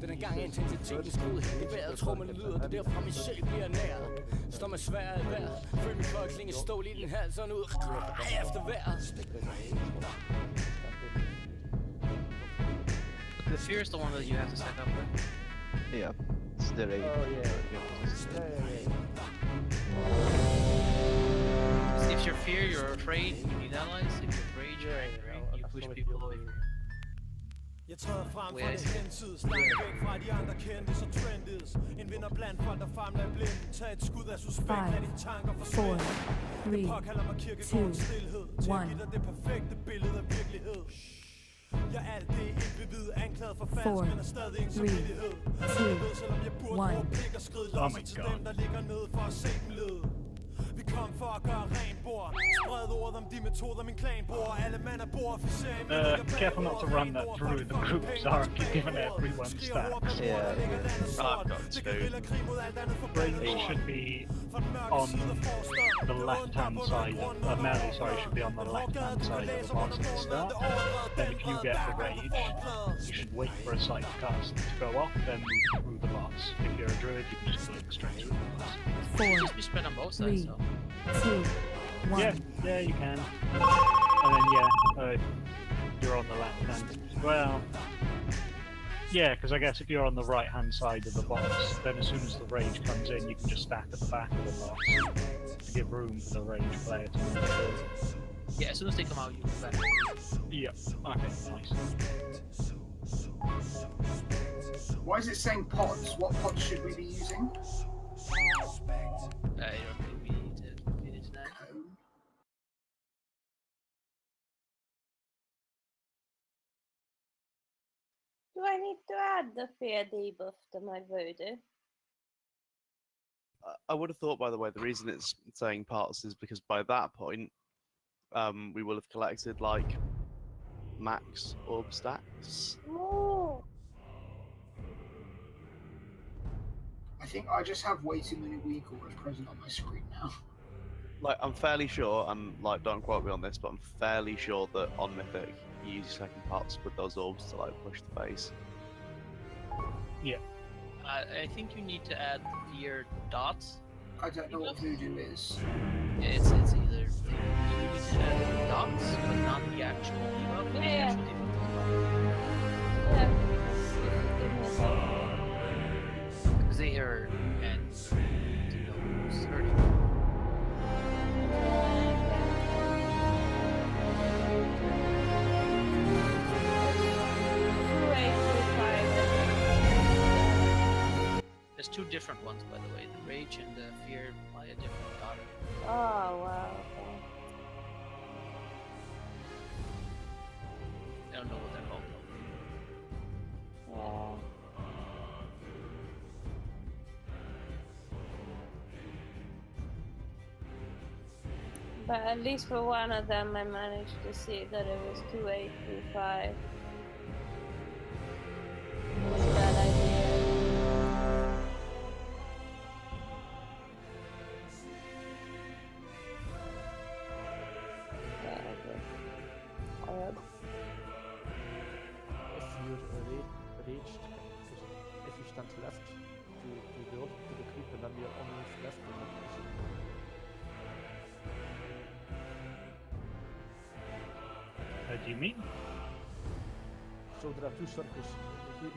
Speaker 15: Den er gang intensiteten skruet helt i vejret. Tror man lyder det derfra min sjæl bliver nær. Står man svær i vejr. Føl min koldklinge stål i din hals og ud efter vejr.
Speaker 4: The fear is the one that you have to stack up with.
Speaker 7: Yeah, it's the rage.
Speaker 11: Oh yeah.
Speaker 4: If you're fear, you're afraid, you need allies. If you're afraid, you're angry, you push people away from you.
Speaker 15: Jeg træder frem
Speaker 4: Where
Speaker 15: fra
Speaker 4: is
Speaker 15: det
Speaker 4: it?
Speaker 15: hensyd, langt væk fra de andre kendte, så trendes. En vinder blandt folk, der famler i blind. Tag et skud af suspekt, lad dine tanker
Speaker 8: 4,
Speaker 15: forsvinde.
Speaker 8: 3,
Speaker 15: Jeg påkalder mig
Speaker 8: 2,
Speaker 15: kirkegårdens stilhed, til at
Speaker 8: 1.
Speaker 15: give dig det perfekte billede af virkelighed. Jeg er alt det ikke vil vide, anklaget for falsk,
Speaker 8: 4,
Speaker 15: men er stadig ingen
Speaker 8: 3,
Speaker 15: samvittighed.
Speaker 8: 2,
Speaker 15: Jeg ved, selvom jeg burde
Speaker 8: 1.
Speaker 15: råbe pik og skride
Speaker 3: Oh
Speaker 15: losser
Speaker 3: my
Speaker 15: til
Speaker 3: God.
Speaker 15: dem, der ligger nede for at se dem lede. Vi kom for at gøre rent bord. Spred ordet om de metoder, min klan bruger. Alle mand er bordofficer.
Speaker 3: Careful not to run that through the groups, aren't you? Given everyone stacks.
Speaker 14: Yeah. I've got two.
Speaker 3: Range should be on the left-hand side. Melee, sorry, should be on the left-hand side of the boss at the start. Then if you get the rage, you should wait for a sight cast to go off, then move through the boss. If you're a druid, you can just click straight through the boss.
Speaker 8: 4,
Speaker 4: Just be spread on both sides,
Speaker 8: 3,
Speaker 4: so.
Speaker 8: 2, 1.
Speaker 3: Yeah, you can. And then you're on the left hand. Well, yeah, because I guess if you're on the right hand side of the boss, then as soon as the rage comes in, you can just stack at the back of the boss to give room for the rage player to move through.
Speaker 4: Yeah, as soon as they come out, you move back.
Speaker 3: Yep. Okay, nice.
Speaker 10: Why is it saying pods? What pods should we be using?
Speaker 4: I don't think we need to get into that.
Speaker 12: Do I need to add the fear debuff to my voodoo?
Speaker 14: I would have thought, by the way, the reason it's saying parts is because by that point, we will have collected like max orb stacks.
Speaker 12: Oh.
Speaker 10: I think I just have way too many weak auras present on my screen now.
Speaker 14: Like, I'm fairly sure, and like, don't quote me on this, but I'm fairly sure that on Mythic, you use your second parts with those orbs to like push the base.
Speaker 3: Yeah.
Speaker 4: I think you need to add fear dots.
Speaker 10: I don't know what voodoo is.
Speaker 4: It's either you need to add dots, but not the actual debuff. The
Speaker 12: Yeah.
Speaker 4: actual debuff
Speaker 12: Yeah.
Speaker 4: because they are and to 30. There's two different ones, by the way. The rage and the fear apply a different dot.
Speaker 12: Oh wow. Okay.
Speaker 4: I don't know what they're called though.
Speaker 12: Yeah. But at least for one of them, I managed to see that it was 2825. It was a bad idea. Yeah, okay. Alright.
Speaker 11: If you're raged, if you stand left to the creep and then you're on his left, then you see.
Speaker 3: How do you mean?
Speaker 11: So there are two circles. He is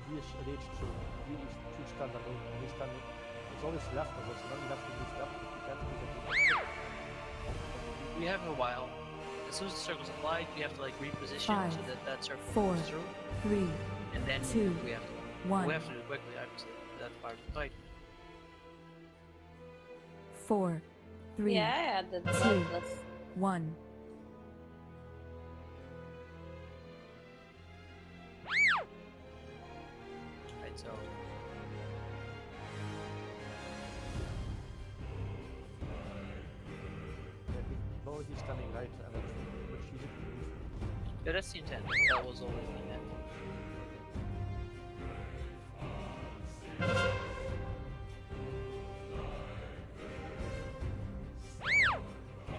Speaker 11: raged, so you should stand alone. And he's standing. It's always left of us, then you have to move left, but you can't move it.
Speaker 4: We have a while. As soon as the circle's applied, we have to like reposition
Speaker 8: 5,
Speaker 4: so that that circle
Speaker 8: 4,
Speaker 4: goes through,
Speaker 8: 3,
Speaker 4: and then
Speaker 8: 2,
Speaker 4: we have to
Speaker 8: 1.
Speaker 4: we have to do it quickly, obviously. That's part of the fight.
Speaker 8: 4, 3,
Speaker 12: Yeah, I had the
Speaker 8: 2,
Speaker 12: bloodless.
Speaker 8: 1.
Speaker 4: Right, so
Speaker 11: No, he's standing right, and it's much easier to move.
Speaker 4: yeah, that's the intent. That was always the intent.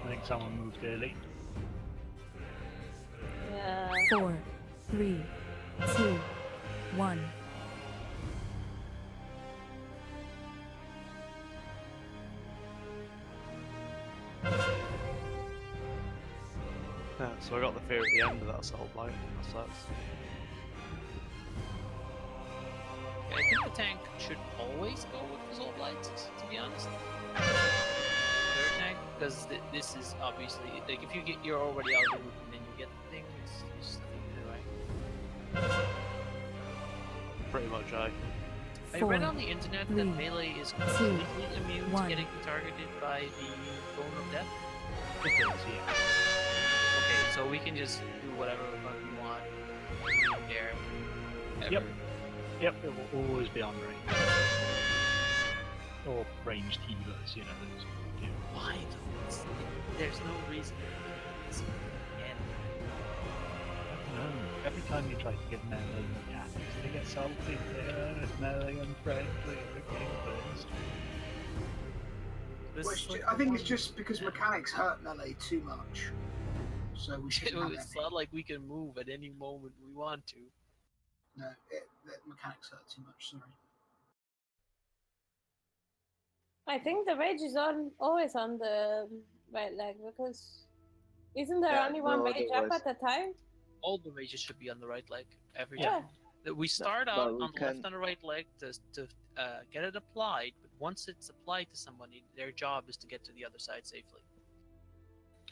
Speaker 3: I think someone moved early.
Speaker 12: Yeah.
Speaker 8: 4, 3, 2, 1.
Speaker 14: Yeah, so I got the fear at the end of that assault light. That sucks.
Speaker 4: I think the tank should always go with the Soul Blights, to be honest. Third tank, because this is obviously like if you're already out of the loop and then you get the thing, it's just nothing to do, right?
Speaker 14: Pretty much,
Speaker 4: I read on the internet that melee is completely immune to getting targeted by the Bone of Death.
Speaker 3: It is, yeah.
Speaker 4: Okay, so we can just do whatever the fuck we want. We don't care. Ever.
Speaker 3: Yep, it will always be on range. Or ranged healers, you know.
Speaker 4: Why though? There's no reason. Again.
Speaker 3: Every time you try to get melee mechanics, they get salty. It's melee unfriendly. The game burns.
Speaker 10: I think it's just because mechanics hurt melee too much. So we should have
Speaker 4: It's not like we can move at any moment we want to.
Speaker 10: No, the mechanics hurt too much, sorry.
Speaker 12: I think the rage is always on the right leg because isn't there only one rage up at a time?
Speaker 4: All the rages should be on the right leg every
Speaker 12: Yeah.
Speaker 4: time. We start out on the left and the right leg to get it applied, but once it's applied to somebody, their job is to get to the other side safely.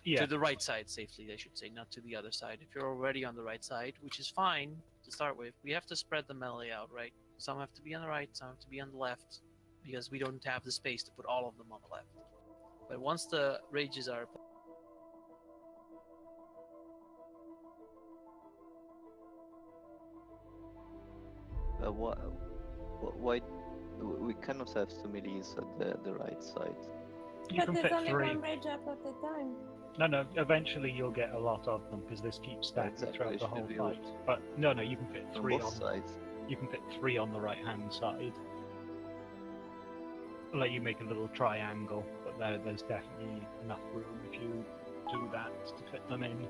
Speaker 3: Yeah.
Speaker 4: To the right side safely, I should say, not to the other side. If you're already on the right side, which is fine to start with, we have to spread the melee out, right? Some have to be on the right, some have to be on the left, because we don't have the space to put all of them on the left. But once the rages are
Speaker 7: Why we cannot have two melees at the right side?
Speaker 3: You can
Speaker 12: But
Speaker 3: fit
Speaker 12: there's only
Speaker 3: 3.
Speaker 12: one rage up at a time.
Speaker 3: No, eventually you'll get a lot of them because this keeps stacking throughout the whole fight. But no, you can fit 3
Speaker 7: both sides.
Speaker 3: You can fit 3 on the right-hand side. I'll let you make a little triangle, but there's definitely enough room if you do that to fit them in.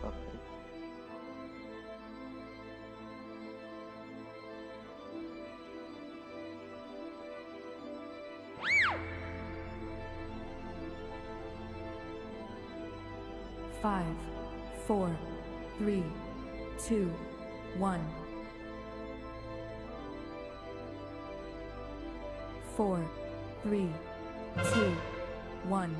Speaker 7: Okay.
Speaker 8: Five, 4, 3, 2, 1. 4, 3, 2, 1.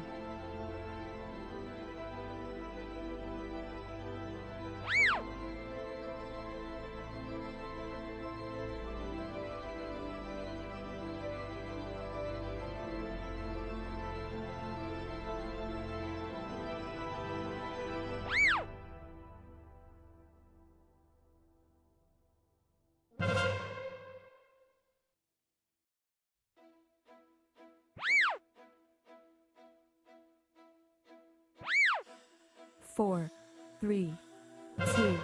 Speaker 8: Four, 3, 2,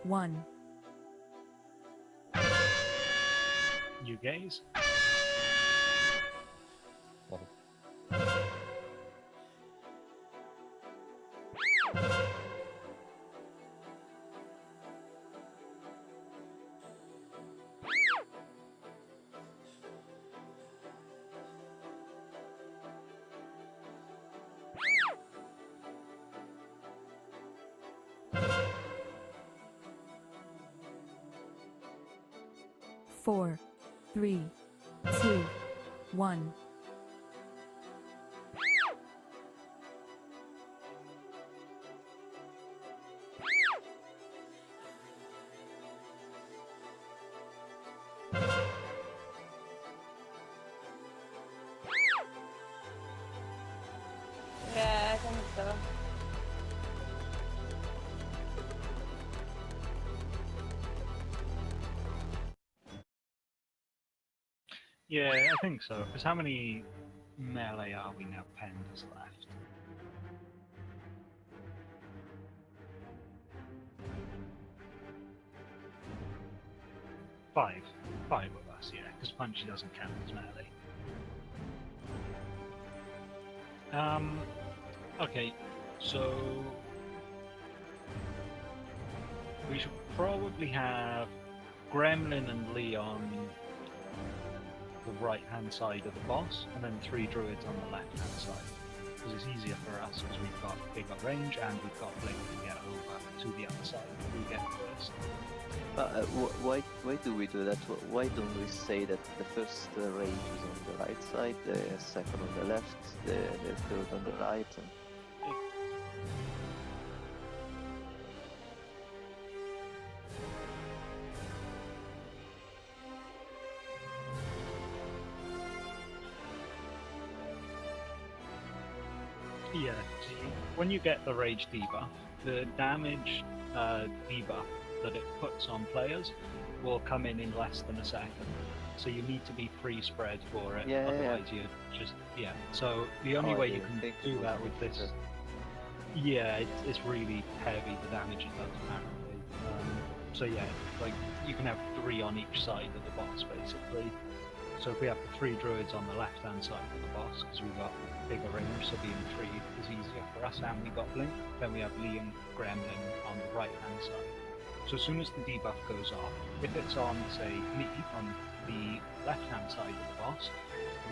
Speaker 8: 1.
Speaker 3: You guys?
Speaker 8: Four, 3, 2, 1.
Speaker 12: Yeah, I think so.
Speaker 3: Yeah, I think so. Because how many melee are we now? Pandas left. Five of us, yeah. Because Punchy doesn't count as melee. Okay, so we should probably have Gremlin and Leon the right-hand side of the boss, and then 3 druids on the left-hand side. because it's easier for us because we've got bigger range and we've got blink to get over to the other side if we get first.
Speaker 7: Why do we do that? Why don't we say that the first range is on the right side, the second on the left, the third on the right? And...
Speaker 3: Yeah, when you get the rage debuff, the damage debuff that it puts on players will come in less than a second. So you need to be pre-spread for it, otherwise you just, So the only way you can do that with this... Yeah, it's really heavy, the damage it does, apparently. So yeah, like, you can have 3 on each side of the boss, basically. So if we have the 3 druids on the left-hand side of the boss, because we've got bigger range, so being 3 is easier for us, and we got blink, then we have Liam Gremlin on the right-hand side. So as soon as the debuff goes off, if it's on, say, me, on the left-hand side of the boss,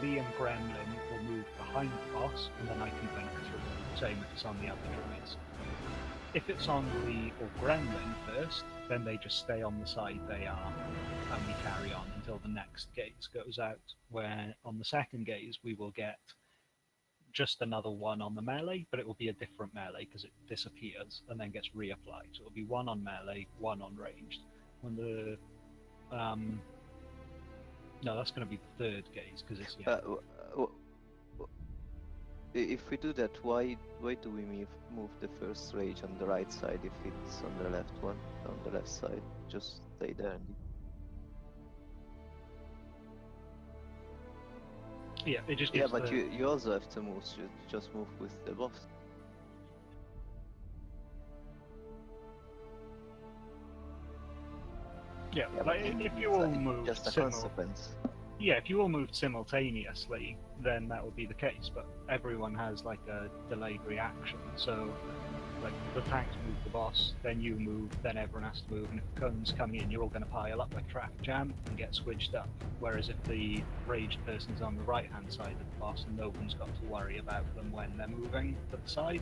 Speaker 3: Liam Gremlin will move behind the boss, and then I can blink through. Same if it's on the other druids. If it's on Lee or Gremlin first, then they just stay on the side they are, and we carry on until the next gaze goes out, where on the second gaze we will get just another 1 on the melee, but it will be a different melee because it disappears and then gets reapplied. So it'll be 1 on melee, 1 on ranged. When the no, that's going to be the third gaze because it's
Speaker 7: if we do that, why do we move the first rage on the right side if it's on the left one, on the left side? Just stay there.
Speaker 3: Yeah, it just
Speaker 7: but you also have to move. You just move with the boss.
Speaker 3: Yeah, like if you all move
Speaker 7: just a consequence.
Speaker 3: Yeah, if you all moved simultaneously, then that would be the case. But everyone has like a delayed reaction, so like the tanks move the boss, then you move, then everyone has to move, and if the cones come in, you're all going to pile up like traffic jam and get squidged up. Whereas if the raged person's on the right-hand side of the boss, and no one's got to worry about them when they're moving to the side,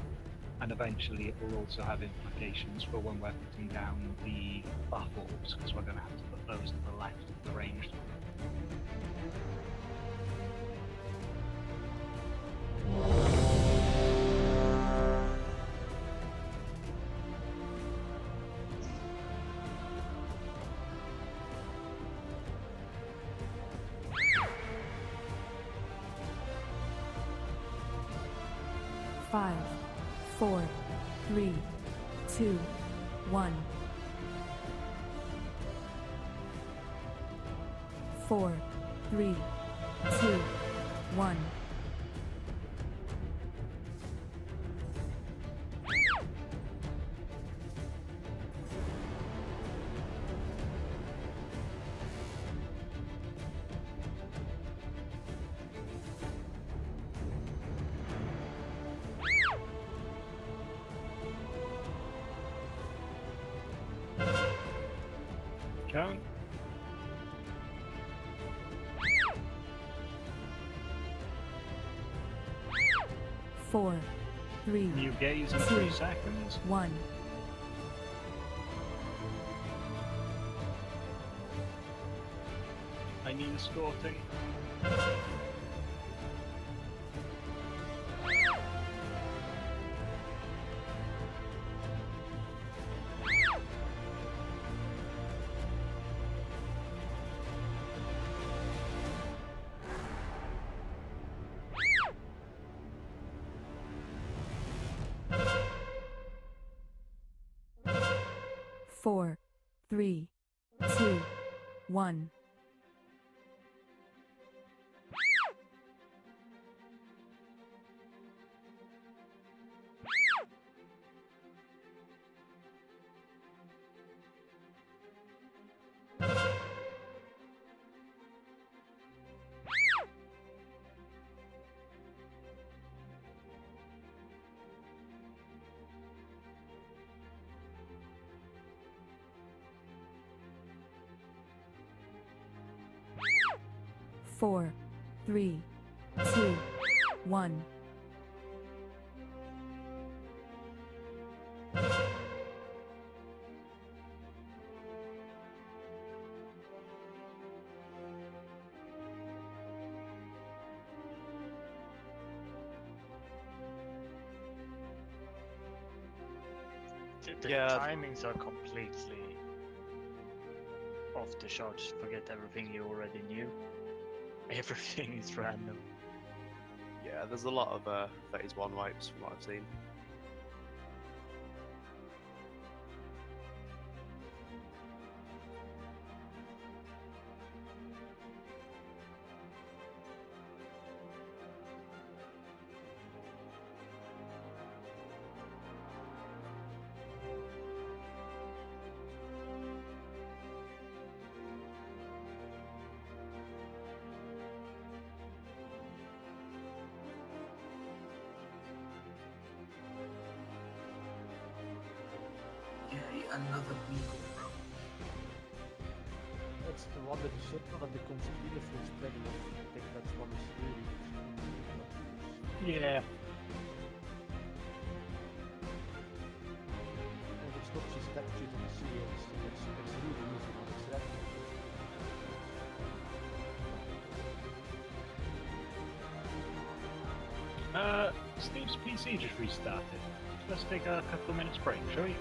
Speaker 3: and eventually it will also have implications for when we're putting down the buff orbs, because we're going to have to put those to the left of the ranged.
Speaker 8: Five, 4, 3, 2, 1. 4, 3, 2, 1.
Speaker 3: Count.
Speaker 8: 4, 3,
Speaker 3: New gaze in
Speaker 8: 2,
Speaker 3: 3 seconds.
Speaker 8: 1.
Speaker 3: I need escorting.
Speaker 8: Four, 3, 2, 1. Four, 3, 2, 1.
Speaker 9: The
Speaker 14: Yeah.
Speaker 9: timings are completely off the charts. Forget everything you already knew. Everything is random.
Speaker 14: Yeah, there's a lot of phase 1 wipes from what I've seen.
Speaker 10: Yay, another beagle, bro.
Speaker 11: It's the one that is simple and the concealer feels pretty off. I think that's one is really
Speaker 3: Yeah.
Speaker 11: and it's not just textured on the sea, it's really easy when it's red.
Speaker 3: Steve's PC just restarted. Let's take a couple of minutes break, shall we?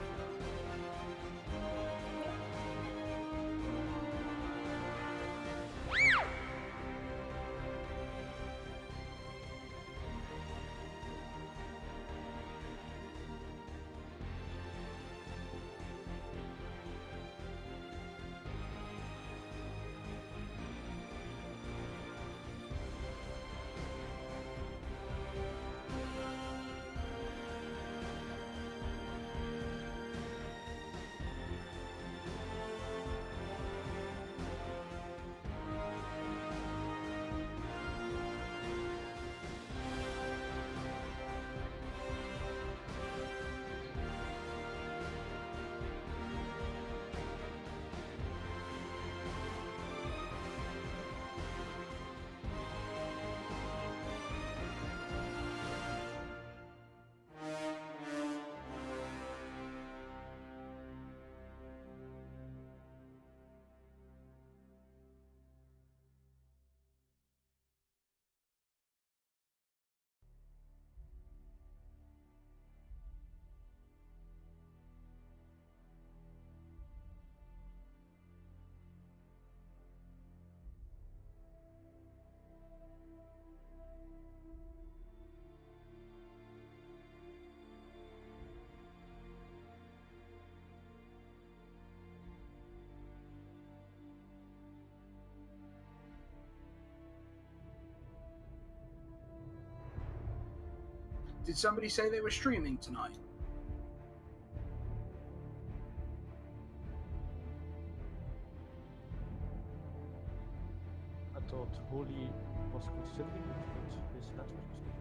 Speaker 10: Did somebody say they were streaming tonight?
Speaker 11: I thought Holy was considering it, but his network is not.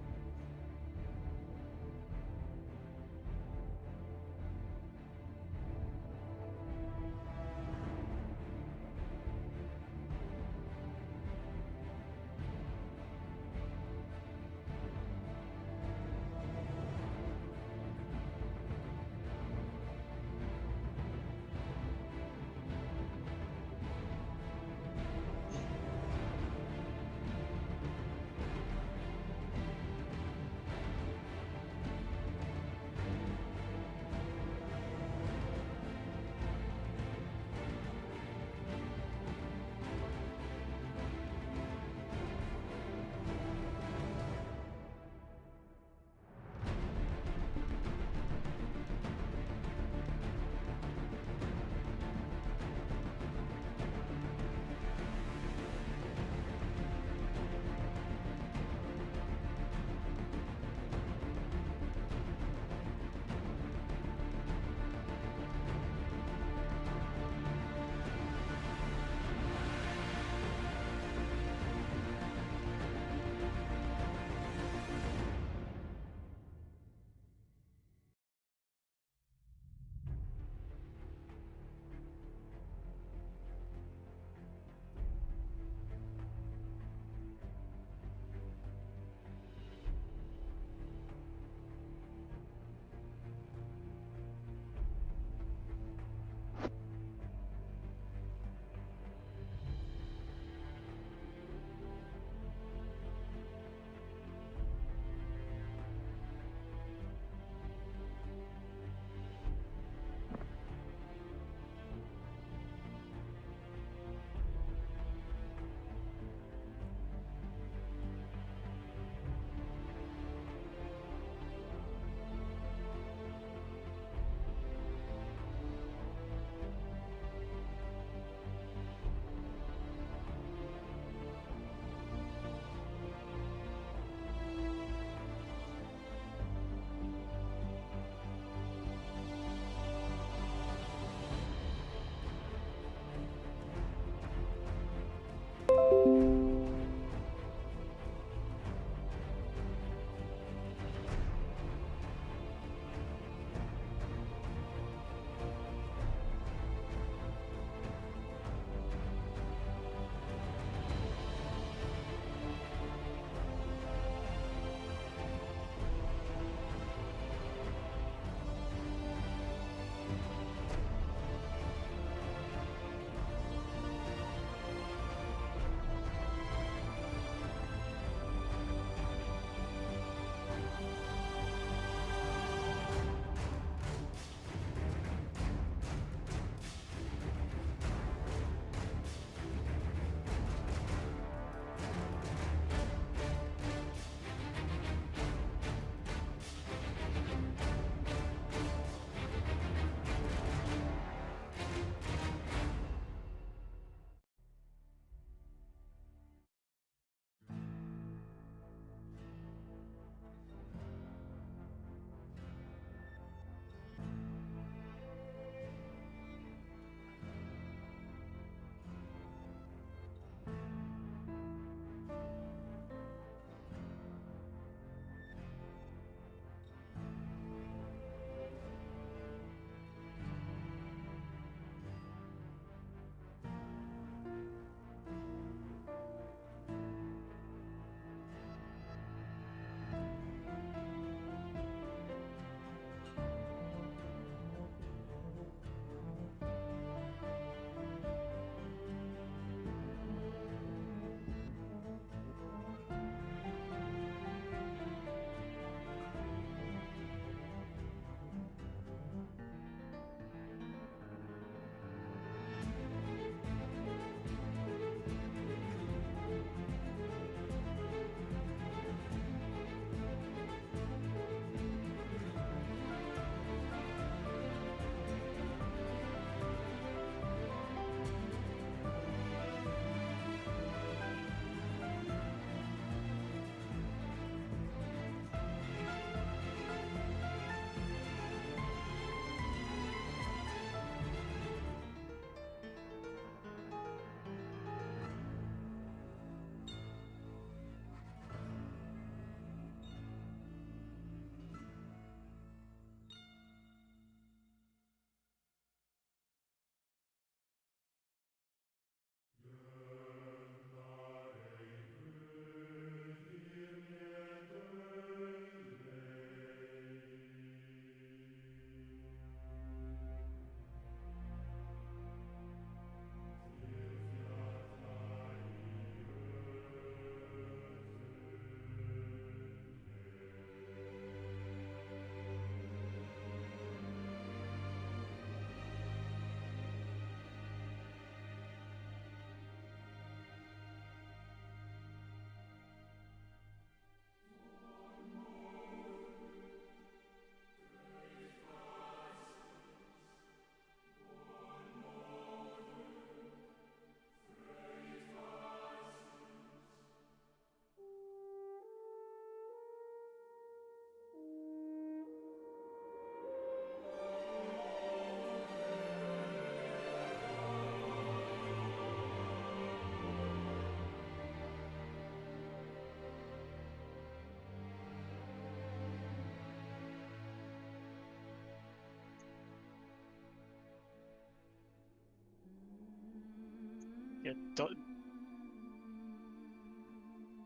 Speaker 9: Yeah,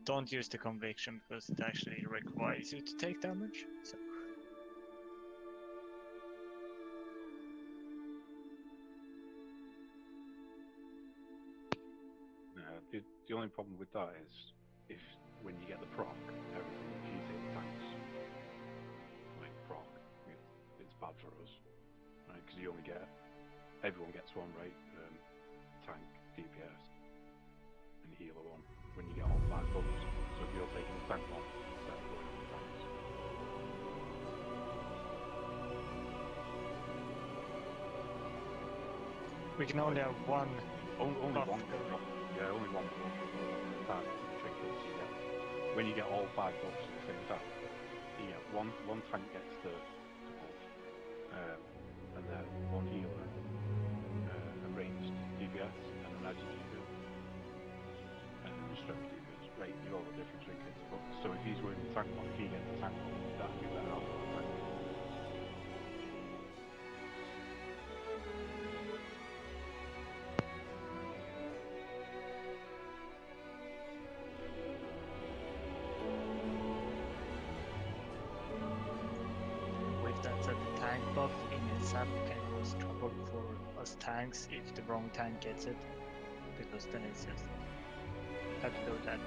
Speaker 9: don't use the conviction because it actually requires you to take damage. So.
Speaker 6: The only problem with that is if when you get the proc, everything if you take tanks like proc, it's bad for us, right? Because you only get everyone gets one, right? Tank, DPS, and healer one. When you get all 5 buffs, so if you're taking the tank one, that's going on the tanks.
Speaker 9: We can only have one.
Speaker 6: Only one buff. Yeah, only one buff. Attack trinkets you get. When you get all 5 buffs at the same time, you get one tank gets the buff, and then one healer, a ranged DPS, and a magic DPS, and then your strength DPS. Right, you all got different trinkets. But so if he's wearing the tank one, if he gets the tank one, that'd be better out than the tank one.
Speaker 9: With that said, the tank buff in itself can cause trouble for us tanks if the wrong tank gets it, because then it's just have to do that.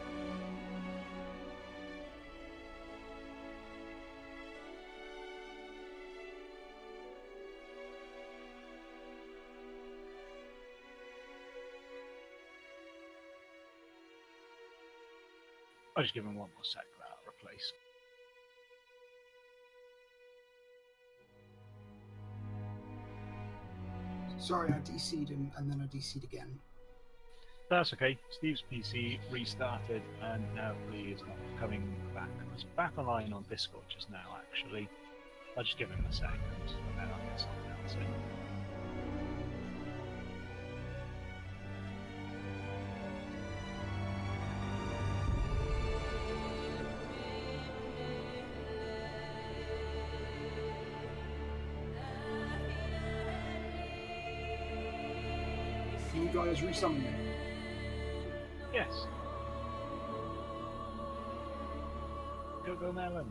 Speaker 3: I'll just give him one more sec for that replace.
Speaker 10: Sorry, I DC'd him and then I DC'd again.
Speaker 3: That's okay. Steve's PC restarted and now he is not coming back. He's back online on Discord just now, actually. I'll just give him a second and then I'll get something else in.
Speaker 10: Can you guys resummon me?
Speaker 3: Yes. Go Melon.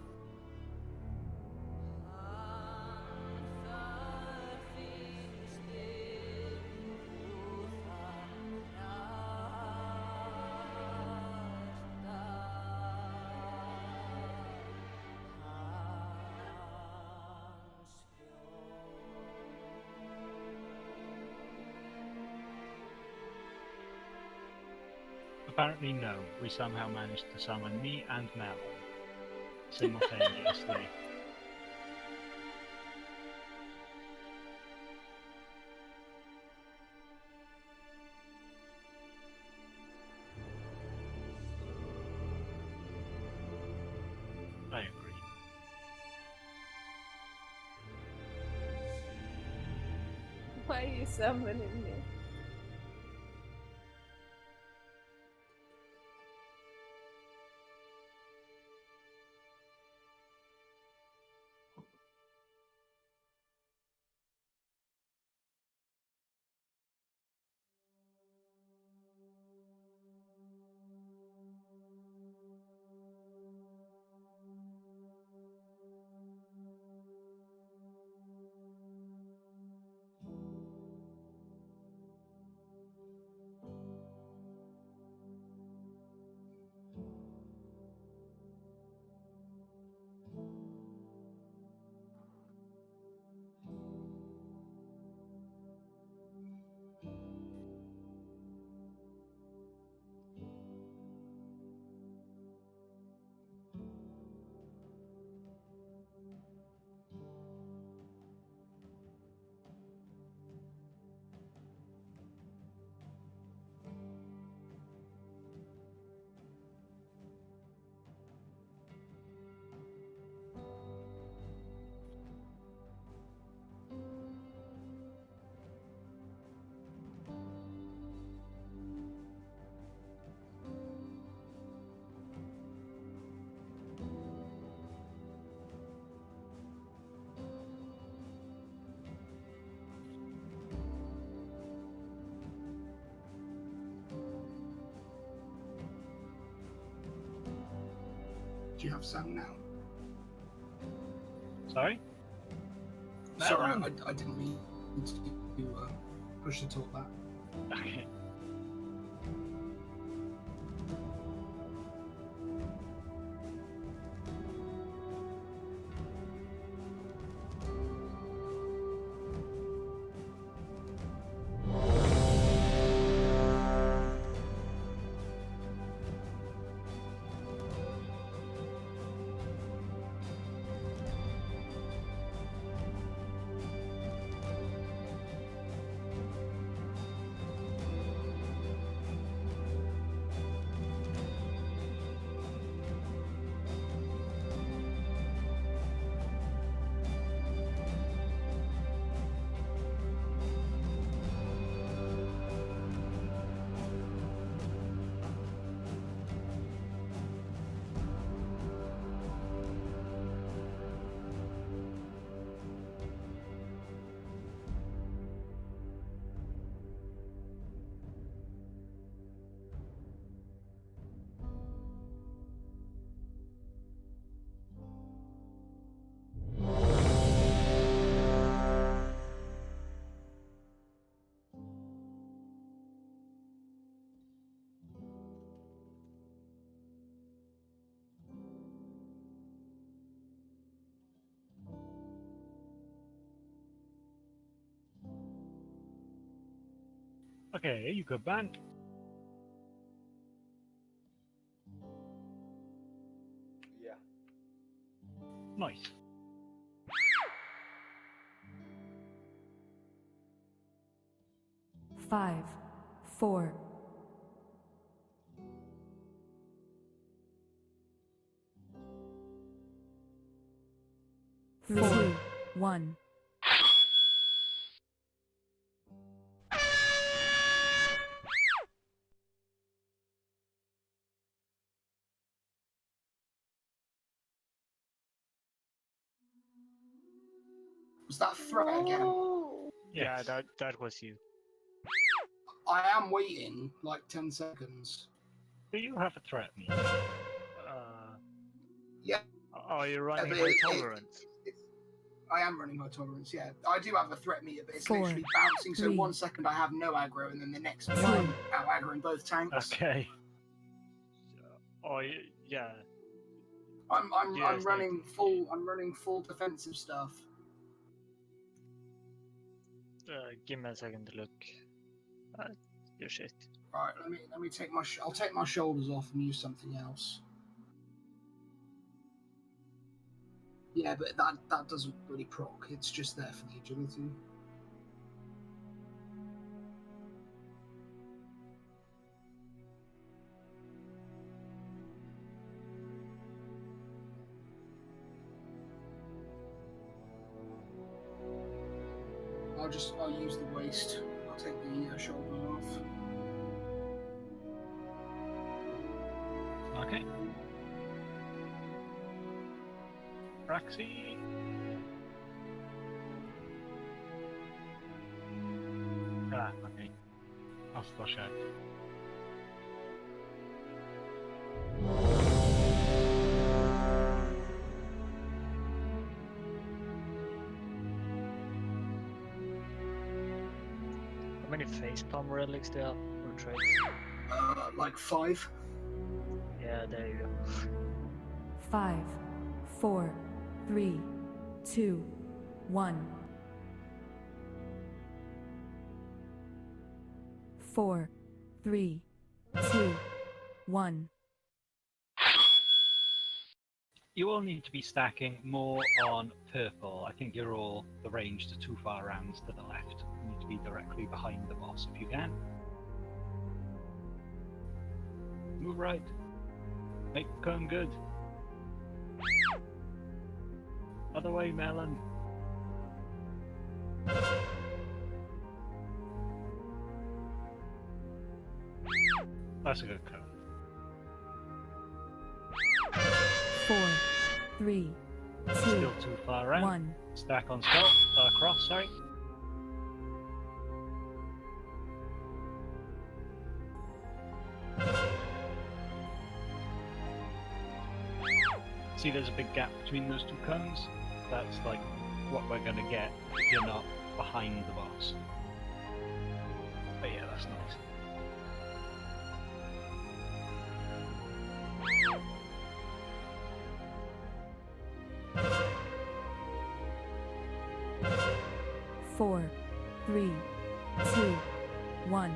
Speaker 3: Apparently no, we somehow managed to summon me and Mel simultaneously. I agree.
Speaker 12: Why are you summoning me?
Speaker 10: Do you have sound now?
Speaker 3: Sorry?
Speaker 10: Sorry,
Speaker 3: Melon?
Speaker 10: I didn't mean to push the talk back.
Speaker 3: Okay. Okay, you good, man?
Speaker 13: Yeah.
Speaker 3: Nice.
Speaker 8: Five, four, two, one.
Speaker 10: Was that a threat again?
Speaker 9: Yeah, that was you.
Speaker 10: I am waiting like 10 seconds.
Speaker 3: Do you have a threat me?
Speaker 10: Yeah.
Speaker 9: Are you running
Speaker 10: but
Speaker 9: high tolerance?
Speaker 10: I am running high tolerance, yeah. I do have a threat meter, but it's
Speaker 8: Four,
Speaker 10: literally bouncing. So
Speaker 8: three,
Speaker 10: 1 second I have no aggro, and then the next
Speaker 8: two.
Speaker 10: one out aggroing both tanks.
Speaker 3: Okay.
Speaker 9: Oh yeah.
Speaker 10: I'm
Speaker 9: Yes,
Speaker 10: running full. I'm running full defensive stuff.
Speaker 9: Give me a second to look at your shit.
Speaker 10: Right, let me take my. I'll take my shoulders off and use something else. Yeah, but that doesn't really proc. It's just there for the agility. I'll use the waist. I'll take the shoulder off.
Speaker 3: Okay. Roxy. Ah, okay. I'll flush out.
Speaker 9: How many facepalm relics do you have or traits?
Speaker 10: Like 5.
Speaker 9: Yeah, there you go.
Speaker 8: 5, 4, 3, 2, 1. 4, 3, 2, 1.
Speaker 3: You all need to be stacking more on purple. I think you're all, the ranged are too far around to the left. You need to be directly behind the boss if you can. Move right. Make the cone good. Other way, Melon. That's a good cone.
Speaker 8: 4, 3, 2,
Speaker 3: Still too far around.
Speaker 8: 1.
Speaker 3: Stack on cross, sorry. See, there's a big gap between those two cones. That's like what we're gonna get if you're not behind the boss. But yeah, that's nice.
Speaker 8: Four, three, two, one.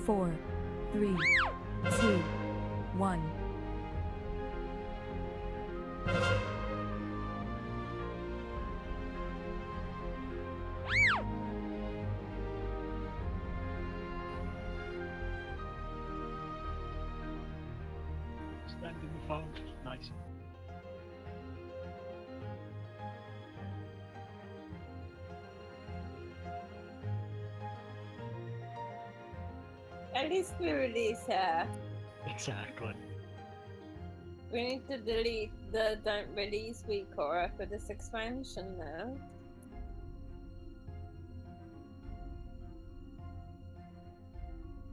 Speaker 8: Four, three, two, one.
Speaker 3: Stand in the phone. Nice.
Speaker 12: At least we release her.
Speaker 3: Exactly.
Speaker 12: We need to delete the don't release Weekora for this expansion now.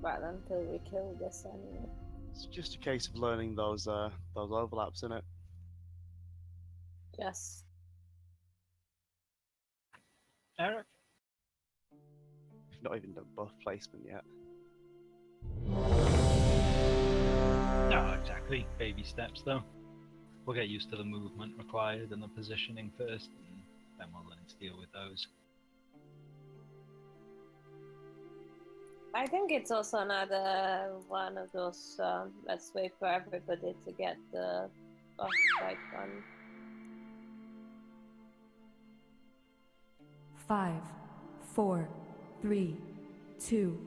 Speaker 12: Well, until we kill this anyway.
Speaker 14: It's just a case of learning those overlaps in it.
Speaker 12: Just
Speaker 3: Eric?
Speaker 14: We've not even done buff placement yet.
Speaker 3: No, exactly. Baby steps, though. We'll get used to the movement required and the positioning first, and then we'll learn to deal with those.
Speaker 12: I think it's also another one of those let's wait for everybody to get the boss fight done.
Speaker 8: 5, 4, 3, 2,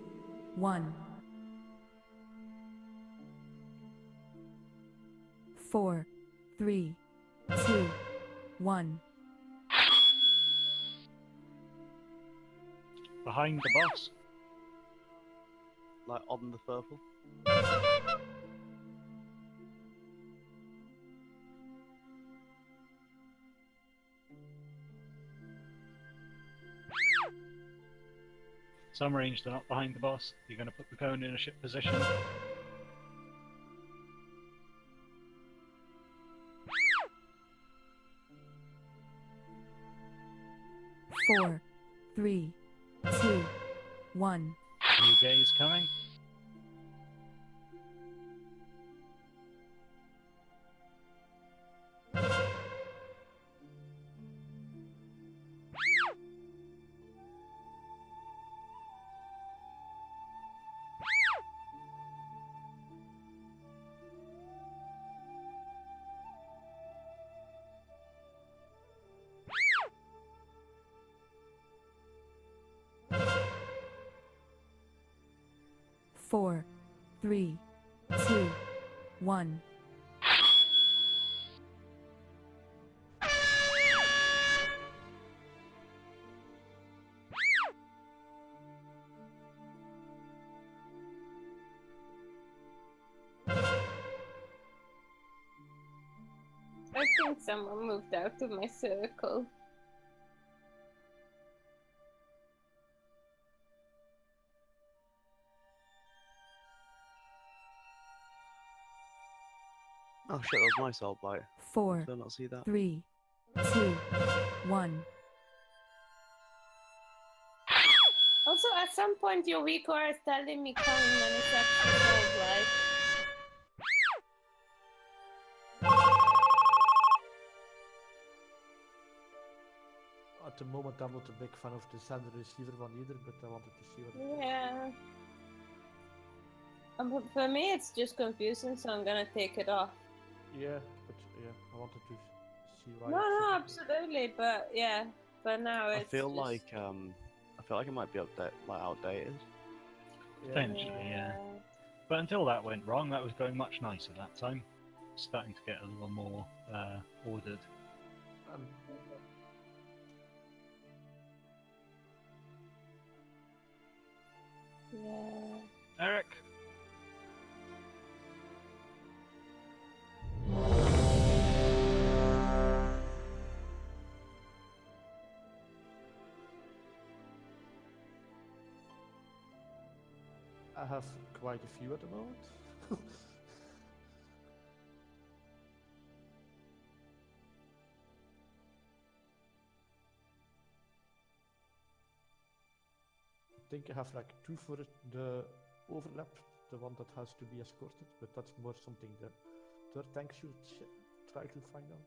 Speaker 8: 1. 4, 3, 2, 1.
Speaker 3: Behind the boss.
Speaker 14: Like on the purple.
Speaker 3: Some range, they're not behind the boss. You're going to put the cone in a ship position.
Speaker 8: 4, 3, 2, 1.
Speaker 3: New gaze coming.
Speaker 8: Four, 3, 2, 1.
Speaker 12: I think someone moved out of my circle.
Speaker 14: Oh shit, that was my soul bite.
Speaker 8: 4,
Speaker 14: Did I not see that?
Speaker 8: 3, 2, 1.
Speaker 12: Also, at some point, your Weekora is telling me coming when it's actually cold, right?
Speaker 11: At the moment, I'm not a big fan of the sender receiver one either, but I wanted to see what it
Speaker 12: Yeah. But for me, it's just confusing, so I'm gonna take it off.
Speaker 11: Yeah, but yeah, I wanted to see why.
Speaker 12: No, absolutely, but yeah, but now
Speaker 14: I
Speaker 12: it's
Speaker 14: feel
Speaker 12: just...
Speaker 14: like it might be outdated.
Speaker 3: Potentially, yeah. But until that went wrong, that was going much nicer that time. starting to get a little more ordered.
Speaker 12: Yeah.
Speaker 3: Eric.
Speaker 11: I have quite a few at the moment. I think I have like 2 for the overlap, the one that has to be escorted, but that's more something the third tank should try to find out.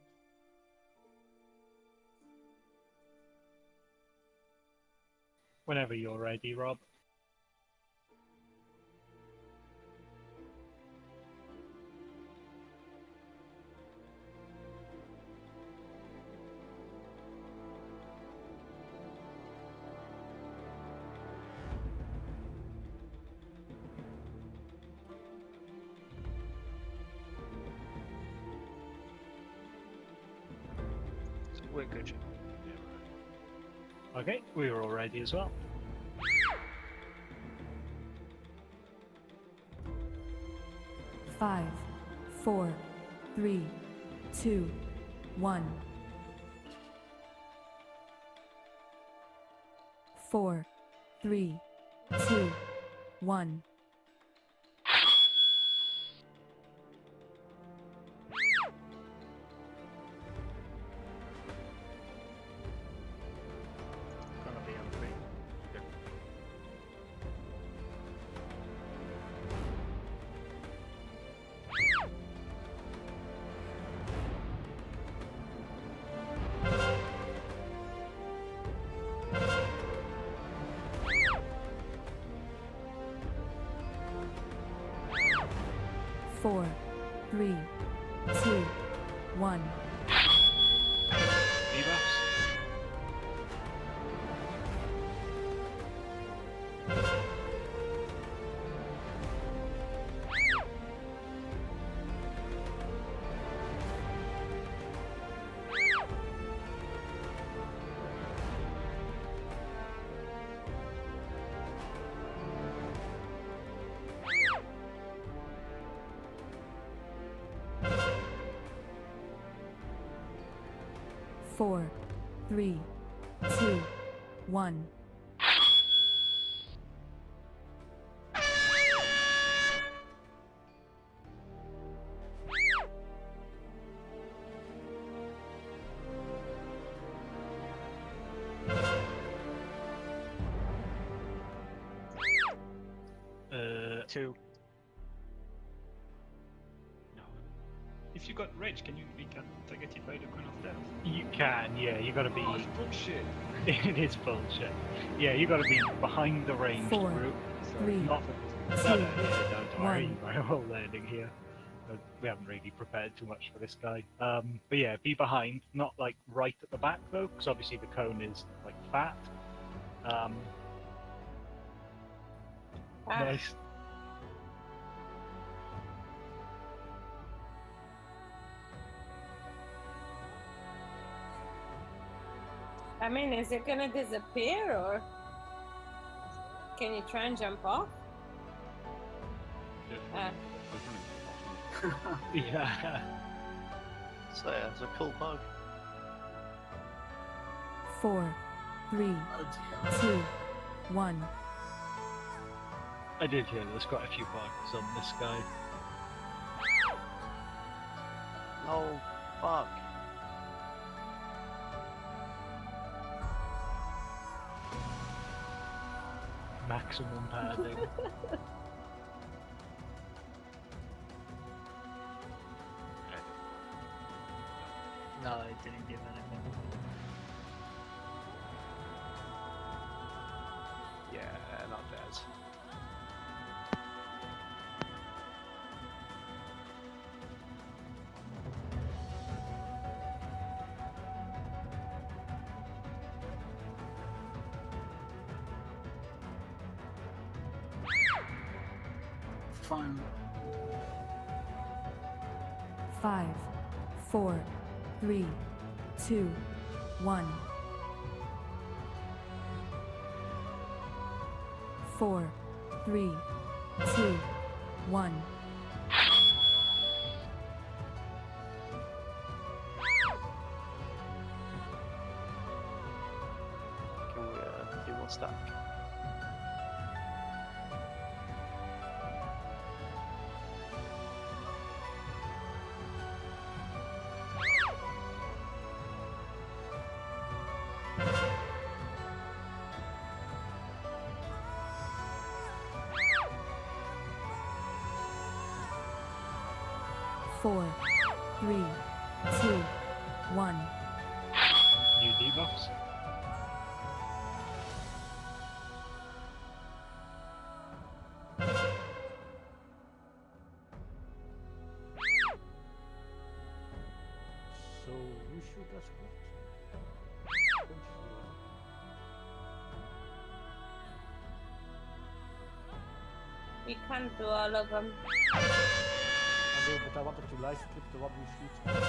Speaker 3: Whenever you're ready, Rob.
Speaker 9: We're good.
Speaker 3: Okay, we were all ready as well.
Speaker 8: Five, 4, 3, 2, 1. 4, 3, 2, 1.
Speaker 9: Gonna be on 3. Good.
Speaker 8: Four, 3, 2, 1. Four, 3, 2, 1.
Speaker 9: Two.
Speaker 16: If you got rage, can you be targeted by the coin of death?
Speaker 3: You can, yeah. You got to be.
Speaker 16: Oh, it's bullshit.
Speaker 3: It is bullshit. Yeah, you got to be behind the ranged
Speaker 8: Four,
Speaker 3: group.
Speaker 8: 3,
Speaker 3: Not,
Speaker 8: two,
Speaker 3: no, don't worry.
Speaker 8: 1.
Speaker 3: We're all learning here. We haven't really prepared too much for this guy. But yeah, be behind, not like right at the back though, because obviously the cone is like fat. Nice.
Speaker 12: I mean, is it gonna disappear or can you try and jump off?
Speaker 3: Yeah.
Speaker 14: So yeah, it's a cool bug.
Speaker 8: 4, 3, 2, 1.
Speaker 3: I did hear there's quite a few bugs on this guy.
Speaker 14: Oh, fuck.
Speaker 3: Maximum padding.
Speaker 9: No, it didn't give anything.
Speaker 14: Yeah, not dead.
Speaker 10: Final.
Speaker 8: 5, 4, 3, 2, 1. 4, 3, 2, 1.
Speaker 14: Can we do more stack?
Speaker 8: Four, 3, 2, 1.
Speaker 3: New debuffs.
Speaker 11: So you shoot as what?
Speaker 12: We can't do all of them.
Speaker 11: I know, but I wanted to live clip the one we shoot, and then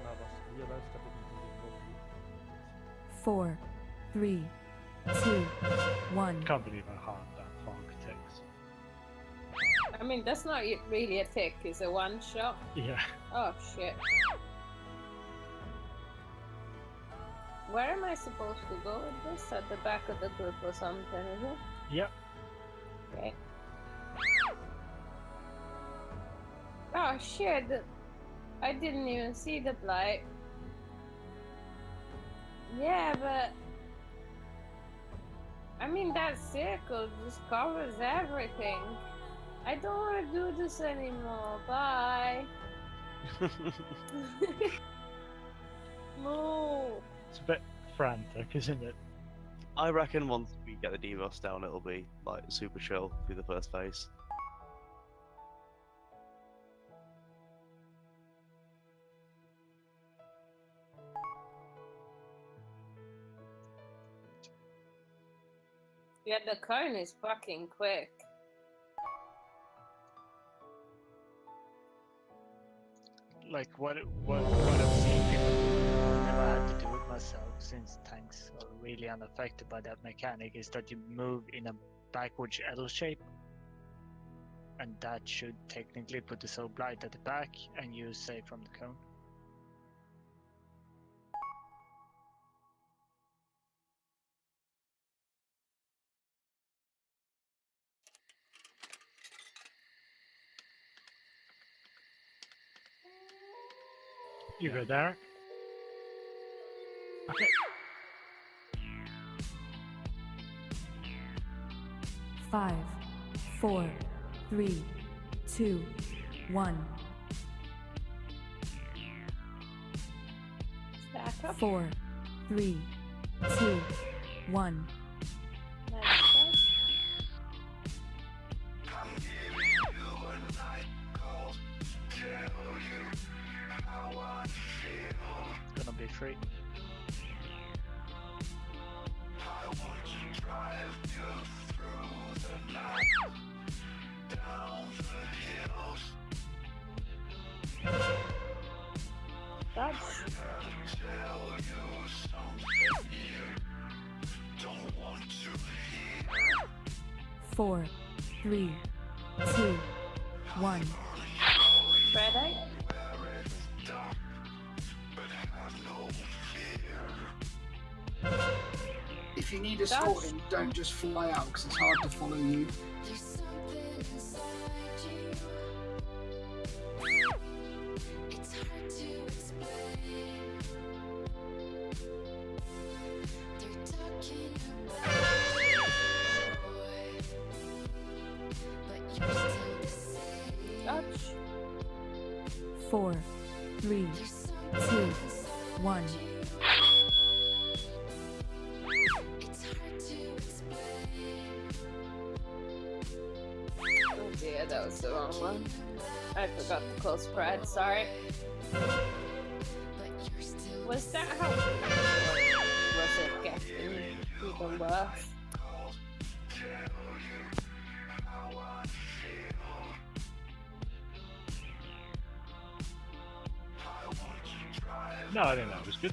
Speaker 11: I was realized that it didn't go through.
Speaker 8: 4, 3, 2, 1.
Speaker 3: Can't believe how hard that fog takes.
Speaker 12: I mean, that's not really a tick, it's a one shot.
Speaker 3: Yeah.
Speaker 12: Oh shit. Where am I supposed to go with this? At the back of the group or something, is it?
Speaker 3: Yep.
Speaker 12: Okay. Oh shit! I didn't even see the blight. Yeah, but I mean that circle just covers everything. I don't want to do this anymore. Bye. Move.
Speaker 3: It's a bit frantic, isn't it?
Speaker 14: I reckon once we get the debuffs down, it'll be like super chill through the first phase.
Speaker 12: Yeah, the cone is fucking quick.
Speaker 9: Like what I've seen people do, never had to do it myself since tanks are really unaffected by that mechanic, is that you move in a backwards L shape, and that should technically put the soul blight at the back and you save from the cone.
Speaker 3: You go, Derek. Okay.
Speaker 8: 5, 4, 3, 2, 1.
Speaker 12: Stack up.
Speaker 8: 4, 3, 2, 1.
Speaker 9: Gonna be free.
Speaker 12: That's
Speaker 8: 4, 3, 2, 1.
Speaker 12: Friday.
Speaker 10: If you need escorting, don't just fly out because it's hard to follow you.
Speaker 12: Dodge.
Speaker 8: 4, 3, 2, 1.
Speaker 12: Oh dear, that was the wrong one. I forgot to call spread, sorry. Was that how... Was it getting even worse?
Speaker 3: No, I think that was good.